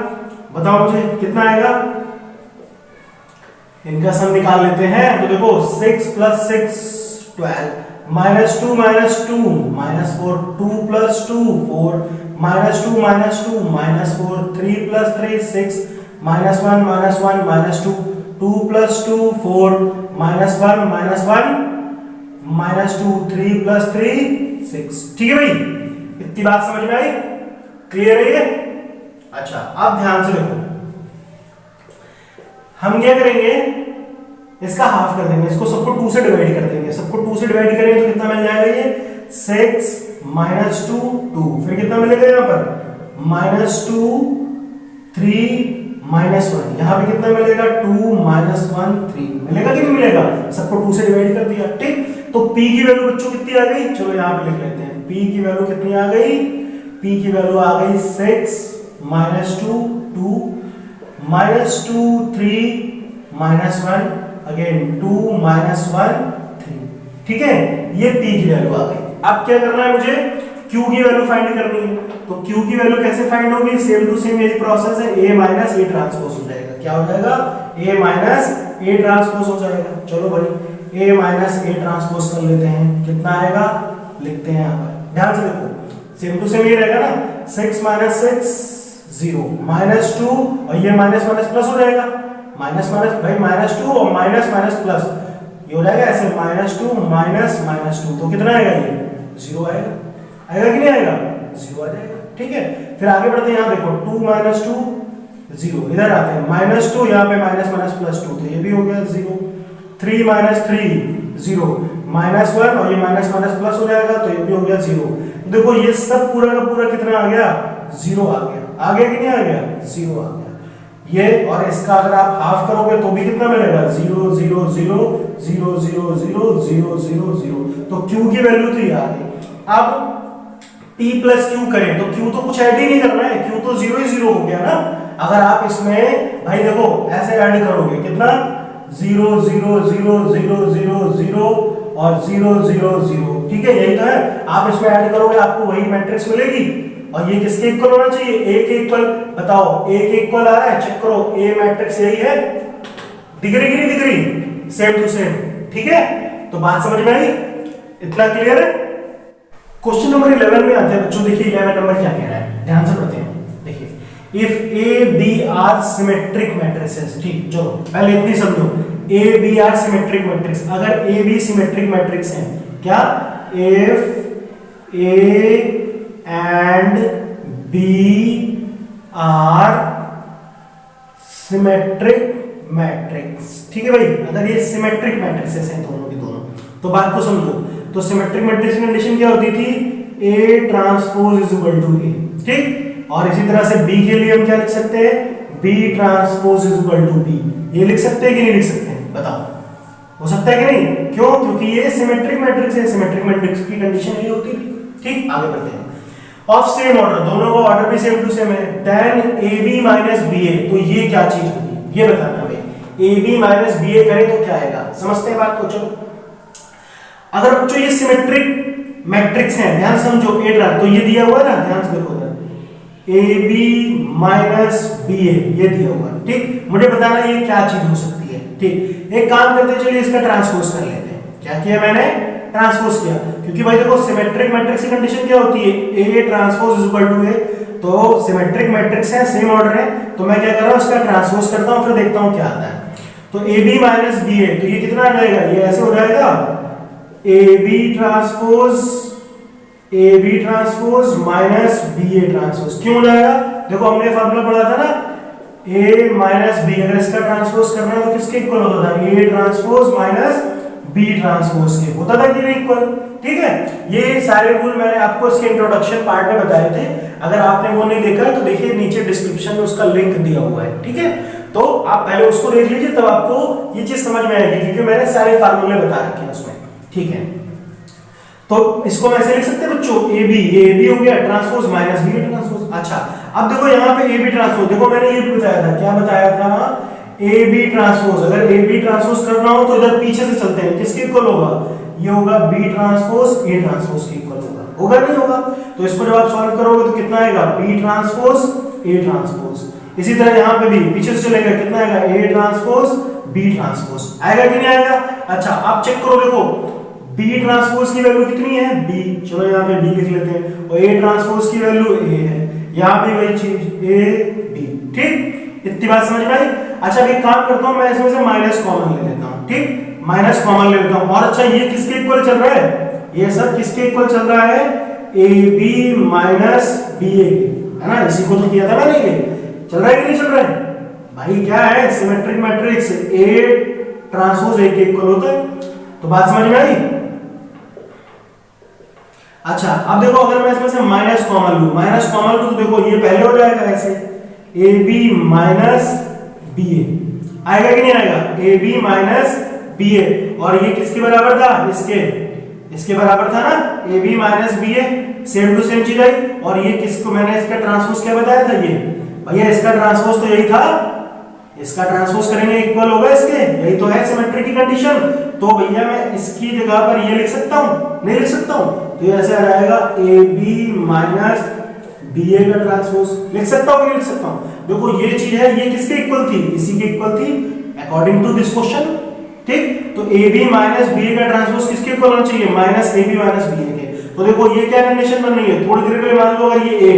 बताओ मुझे कितना आएगा। इनका सम निकाल लेते हैं। तो देखो 6 + 6 12 -2 - 2 -4 2 + 2 4 -2 - 2 -4 3 + 3 6 -1 -1 -2 2 + 2 4 -1 -1 -2 3 + 3 6। ठीक है भाई, इतनी बात समझ में आई? क्लियर है ये? अच्छा, अब ध्यान से देखो, हम क्या करेंगे, इसका हाफ कर देंगे, इसको सबको 2 से डिवाइड कर देंगे। सबको 2 से डिवाइड करेंगे तो कितना मिल जाएगा, ये 6 - 2 2, फिर कितना मिलेगा यहाँ पर -2 3 -1, यहाँ पे कितना मिलेगा 2 -1 3 मिलेगा कि नहीं मिलेगा? सबको 2 से डिवाइड कर दिया। ठीक, तो p की वैल्यू बच्चों कितनी आ गई, चलो यहाँ पे लिख लेते हैं। p की वैल्यू कितनी आ गई, p की वैल्यू आ गई 6 - 2 2 -2 3 -1 अगेन 2 -1 3। ठीक है, ये p की वैल्यू आ गई। अब क्या करना है मुझे, q की वैल्यू फाइंड करनी है। तो q की वैल्यू कैसे फाइंड होगी, सेम टू सेम यही प्रोसेस है, a - a ट्रांसपोज हो जाएगा। क्या हो जाएगा, a - a ट्रांसपोज हो जाएगा। चलो भाई a - a ट्रांसपोज कर लेते हैं, कितना आएगा लिखते हैं यहाँ पर। ध्यान से देखो सेम टू सेम ये रहेगा ना, 6 - 6 0 -2 और ये माइनस माइनस प्लस हो जाएगा, माइनस माइनस भाई -2 और माइनस माइनस प्लस, ये हो जाएगा ऐसे -2 माइनस -2, तो कितना आएगा, ये 0 आएगा। आएगा कि नहीं आएगा, 0 आ जाएगा। ठीक है, फिर आगे बढ़ते हैं, यहाँ देखो 2 - 2 0, इधर आते हैं -2, यहाँ पे माइनस माइनस प्लस 2, तो ये भी हो गया 0। 3 - 3 0, -1 और ये माइनस माइनस प्लस हो जाएगा, तो ये भी हो गया 0। देखो ये सब पूरा का पूरा कितना आ गया, 0 आ गया। आ गया कि नहीं आ गया, 0 आ गया। ये और इसका अगर आप हाफ करोगे तो भी कितना मिलेगा, 0 0 0 0 0 0 0 0 0। तो q की वैल्यू तो ये आ गई। अब p + q करें तो q तो कुछ ऐड ही नहीं करना है, q तो 0 ही 0 हो गया ना। अगर आप इसमें भाई देखो ऐसे ऐड करोगे कितना, 0 0 0 0 0 0 और 0 0 0, ठीक है, यही तो है। आप इसमें ऐड करोगे आपको वही मैट्रिक्स मिलेगी और ये किसके इक्वल होना चाहिए, ए के इक्वल। बताओ ए के इक्वल आ रहा है, चेक करो, ए मैट्रिक्स यही है, दिख रही कि नहीं दिख रही, सेम टू सेम, ठीक है। तो बात समझ में आई, इतना क्लियर है। क्वेश्चन नंबर 11 में आते हैं बच्चों, देखिए 11 नंबर क्या कह रहा है, ध्यान से पढ़ते हैं। देखिए if A B are symmetric matrices, ठीक, चलो पहले इतनी समझो, A B are symmetric matrix, अगर ए बी सिमेट्रिक मैट्रिक्स है, क्या, if A and B are symmetric matrix, ठीक है भाई, अगर ये सिमेट्रिक मैट्रिसेस हैं दोनों की दोनों, तो बात को समझो। तो सिमेट्रिक मैट्रिक्स की कंडीशन क्या होती थी, A transpose is equal to A, ठीक। और इसी तरह से बी के लिए हम क्या लिख सकते हैं, B transpose is equal to B, ये लिख सकते हैं कि नहीं लिख सकते हैं, बताओ, हो सकता है कि नहीं, क्यों, क्योंकि ये सिमेट्रिक मैट्रिक्स है, सिमेट्रिक मैट्रिक्स की कंडीशन ये होती थी, ठीक। आगे बढ़ते हैं, ऑफ सेम ऑर्डर, दोनों का ऑर्डर भी सेम टू सेम है, then A B minus B A, तो ये क्या चीज होगी, ये बताना हमें, A B minus B A करें तो क्या आएगा, समझते हैं बात को। चलो अगर बच्चों ये सिमेट्रिक मैट्रिक्स है, ध्यान समझो, ए ड्रा, तो ये दिया हुआ है ना, ध्यान से देखो, ए बी माइनस बी ए, ये दिया हुआ है, ठीक। मुझे बताना ये क्या चीज हो सकती है, ठीक। एक काम करते हैं, चलिए इसका ट्रांसपोज कर लेते हैं। क्या किया मैंने, ट्रांसपोज किया, क्योंकि भाई देखो सिमेट्रिक मैट्रिक्स की कंडीशन क्या होती है, A transpose is equal to A, तो सिमेट्रिक मैट्रिक्स है, सेम ऑर्डर है, तो मैं क्या कर रहा हूं, इसका ट्रांसपोज करता हूं, फिर देखता हूं क्या आता है। तो A B minus B A, तो ये कितना आ जाएगा, ये ऐसे हो जाएगा, A B transpose minus B A transpose, क्यों हो जाएगा, देखो हमने फार्मूला पढ़ा था ना, ए माइनस बी, अगर इसका ट्रांसपोज करना है तो किसके इक्वल होता था, A transpose minus B transpose के, होता था कि नहीं इक्वल, ठीक है। ये सारे रूल मैंने आपको इसके इंट्रोडक्शन पार्ट में बताए थे, अगर आपने वो नहीं देखा तो देखिए नीचे डिस्क्रिप्शन में उसका लिंक दिया हुआ है, ठीक है। तो आप पहले उसको देख लीजिए, तब आपको ये चीज समझ में आएगी, क्योंकि मैंने सारे फार्मूले बता रखे हैं उसमें, ठीक है। तो इसको मैं ऐसे लिख सकते हैं बच्चों, ए बी हो गया ट्रांसपोज माइनस बी ट्रांसपोज। अच्छा अब देखो यहाँ पे ए बी ट्रांसपोज, देखो मैंने ये बताया था, क्या बताया था, ए बी ट्रांसपोज, अगर ए बी ट्रांसपोज करना हो तो इधर पीछे से चलते हैं, किसके इक्वल होगा, ये होगा बी ट्रांसपोज ए ट्रांसपोज के इक्वल होगा, होगा नहीं होगा। तो इसको जब आप सॉल्व करोगे तो कितना आएगा, बी ट्रांसपोज ए ट्रांसपोज। इसी तरह यहाँ पे भी पीछे से चलेगा, कितना आएगा, ए ट्रांसपोज बी ट्रांसपोज, आएगा कि नहीं आएगा। अच्छा आप चेक करो, देखो बी ट्रांसपोज की वैल्यू कितनी है, बी, चलो यहाँ पे बी लिख लेते हैं, और ए ट्रांसपोज की वैल्यू ए है, यहाँ पे वही चीज ए बी, ठीक। इतनी बात समझ में आई। अच्छा एक काम करता हूँ, मैं इसमें से माइनस कॉमन ले लेता हूँ, ठीक, माइनस कॉमन ले लेता हूँ। और अच्छा ये किसके इक्वल चल रहा है, ये सब किसके इक्वल चल रहा है, ए बी माइनस बी ए, है ना, इसी को तो किया था मैंने, ये चल रहा है कि नहीं चल रहा है भाई, क्या है, सिमेट्रिक मैट्रिक्स, ए ट्रांसपोज ए के इक्वल होता है। तो बात समझ में आई। अच्छा अब देखो अगर मैं इसमें से माइनस कॉमन लूं, माइनस कॉमन लूं तो देखो ये पहले हो जाएगा ऐसे, A B minus B A, आएगा कि नहीं आएगा, A B minus B A, और ये किसके बराबर था, इसके बराबर था ना, A B minus B A, same to same चीज आई। और ये किसको मैंने इसका ट्रांसपोज क्या बताया था, ये भैया इसका ट्रांसपोज तो यही था, इसका ट्रांसपोज करेंगे इक्वल होगा इसके, यही तो है सिमेट्री की कंडीशन। तो भैया मैं इसकी जगह पर ये लिख सकता हूँ, नहीं लिख सकता हूँ, तो ये ऐसे आ जाएगा A B minus B A का ट्रांसपोज, लिख सकता हूँ कि नहीं लिख सकता हूँ। देखो ये चीज है, ये किसके इक्वल थी, इसी के इक्वल थी अकॉर्डिंग टू दिस क्वेश्चन, ठीक। तो A B minus B A का ट्रांसपोज किसके इक्वल होना चाहिए, minus A B minus B A के। तो देखो ये क्या कंडीशन बन रही है, थोड़ी देर के लिए मान लो अगर ये ए,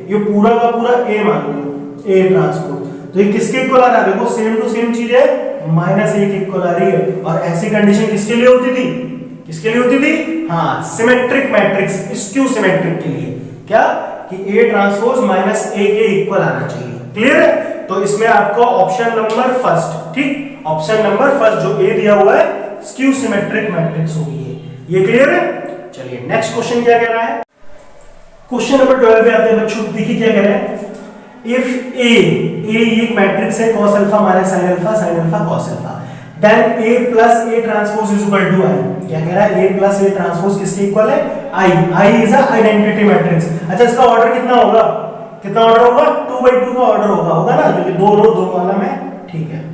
ये पूरा का पूरा ए मान लो, ए ट्रांसपोज, तो ये किसके इक्वल आ रहा है, देखो सेम टू सेम चीज है, माइनस ए के इक्वल आ रही है। और ऐसी कंडीशन किसके लिए होती थी, किसके लिए होती थी, हाँ सिमेट्रिक मैट्रिक्स, स्क्यू सिमेट्रिक के लिए, क्या कि ए ट्रांसपोज माइनस ए के इक्वल आना चाहिए, क्लियर है। तो इसमें आपको ऑप्शन नंबर फर्स्ट, ठीक, ऑप्शन नंबर फर्स्ट जो ए दिया हुआ है स्क्यू सिमेट्रिक मैट्रिक्स होगी, ये क्लियर है। चलिए नेक्स्ट क्वेश्चन क्या कह रहा है, क्वेश्चन नंबर 12 पे आते हैं बच्चों, देखिए क्या कह रहा है, इफ ए एक मैट्रिक्स है cos alpha minus sin alpha cos alpha, then a plus a transpose is equal to i। क्या कह रहा है, a प्लस a ट्रांसपोज किसके इक्वल है, i is a identity matrix. अच्छा इसका ऑर्डर कितना होगा, कितना ऑर्डर होगा, 2/2 का ऑर्डर होगा ना, क्योंकि दो रो दो कॉलम है, ठीक है।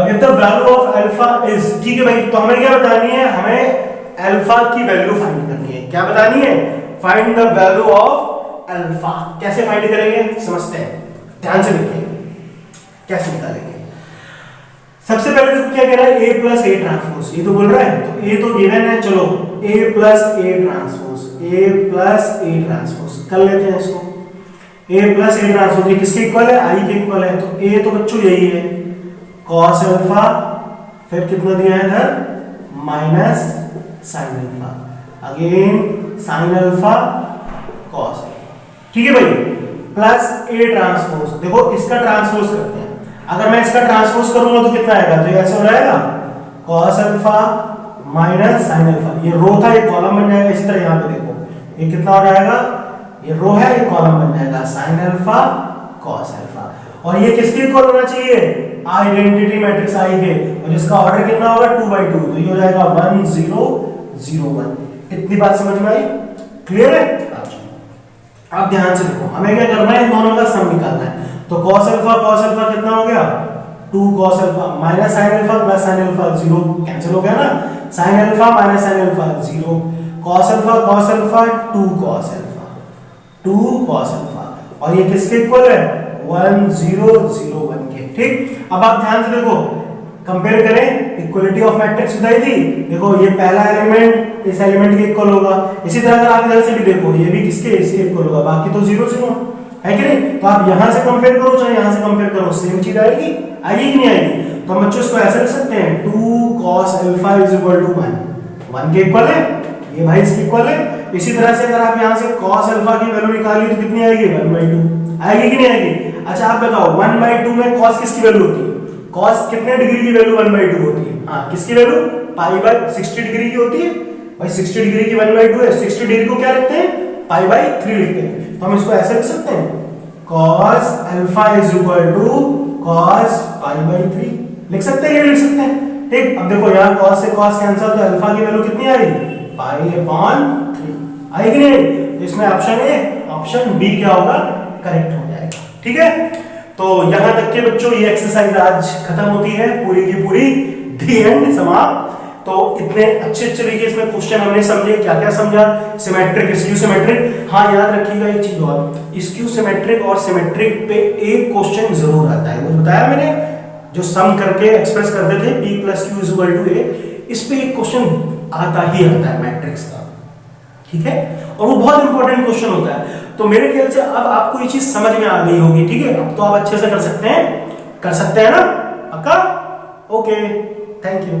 If the value of alpha is, ठीक है भाई, तो हमें क्या बतानी है, हमें अल्फा की वैल्यू फाइंड करनी है, क्या बतानी है, find the value of alpha. कैसे फाइंड करेंगे समझते हैं, ध्यान से देखिए कैसे निकालेंगे। सबसे पहले तो क्या कह रहा है, ए प्लस ए ट्रांसपोज, ये तो बोल रहा है, तो ए तो गिवन है, चलो A plus A transpose, A plus A transpose कर लेते हैं इसको। ए प्लस ए ट्रांसपोज ये किसके इक्वल है, आई के इक्वल है, तो ए तो बच्चों यही है cos अल्फा, फिर कितना दिया है इधर minus sine alpha, again sine alpha cos alpha, ठीक है भाई, प्लस ए ट्रांसपोज। देखो इसका ट्रांसपोज करते हैं, अगर मैं इसका ट्रांसपोज करूंगा तो कितना आएगा, तो ऐसे हो जाएगा cos alpha minus sine alpha, ये रो था ये कॉलम बन जाएगा। इसी तरह यहां पे देखो ये कितना हो जाएगा, ये रो है ये कॉलम बन जाएगा sin अल्फा cos अल्फा, और ये किसके इक्वल होना चाहिए, आइडेंटिटी मैट्रिक्स आई के, और जिसका ऑर्डर कितना होगा 2/2, तो ये हो जाएगा 1 0 0 1। इतनी बात समझ में आई, क्लियर है। अब ध्यान से देखो, हमें क्या करना है, इन दोनों का सम निकालना है। तो cos अल्फा कितना हो गया 2 cos alpha minus sin alpha plus sin alpha 0 cancel हो गया ना, sin alpha minus sin alpha 0, cos alpha 2 cos alpha 2 cos alpha, और ये किसके इक्वल है 1 0 0 1 के, ठीक। अब आप ध्यान से देखो, कंपेयर करें, इक्वलिटी ऑफ मैट्रिक्स बताई थी, देखो ये पहला एलिमेंट इस एलिमेंट के इक्वल होगा, इसी तरह अगर आप इधर से भी देखो ये भी किसके इसके इक्वल होगा, बाकी तो 0 0 है कि नहीं। तो आप यहां से कंपेयर करो चाहे यहां से कंपेयर करो, सेम चीज आएगी कि नहीं आएगी। तो हम बच्चों इसको ऐसे लिख सकते हैं 2 cos alpha is equal to 1 के इक्वल है, ये भाई इसके इक्वल है। इसी तरह से अगर आप यहां से cos अल्फा की वैल्यू निकाली तो कितनी आएगी 1/2 आएगी कि नहीं आएगी। अच्छा आप बताओ 1/2 में cos किसकी वैल्यू होती है, cos कितने डिग्री की वैल्यू 1/2 होती है, हां किसकी वैल्यू पाई बाय 60 डिग्री की होती है भाई, 60 डिग्री की 1/2 है, 60 डिग्री को क्या लिखते हैं पाई बाय 3 लिखते हैं। तो हम इसको ऐसे लिख सकते हैं cos alpha is equal to cos pi by 3 लिख सकते हैं, ये लिख सकते हैं, ठीक। अब देखो यहाँ cos से cos कैंसिल, तो अल्फा की वैल्यू कितनी आई पाई अपॉन 3 आई कि नहीं। तो इसमें ऑप्शन ए ऑप्शन बी क्या होगा करेक्ट हो जाएगा, ठीक है। तो यहां तक के बच्चों ये एक्सरसाइज आज खत्म होती है पूरी की पूरी, दी एंड समाप्त। तो इतने अच्छे तरीके इसमें क्वेश्चन हमने समझे, क्या क्या समझा, सिमेट्रिक स्क्यू सिमेट्रिक। हाँ याद रखिएगा एक चीज और, स्क्यू सिमेट्रिक और सिमेट्रिक पे एक क्वेश्चन जरूर आता है, वो बताया मैंने जो सम करके एक्सप्रेस करते थे p + q = a, इस पे एक क्वेश्चन आता ही आता है मैट्रिक्स का, ठीक है, और वो बहुत इंपॉर्टेंट क्वेश्चन होता है। तो मेरे ख्याल से अब आपको ये चीज समझ में आ गई होगी, ठीक है। अब तो आप अच्छे से कर सकते हैं ना, पक्का, ओके, थैंक यू।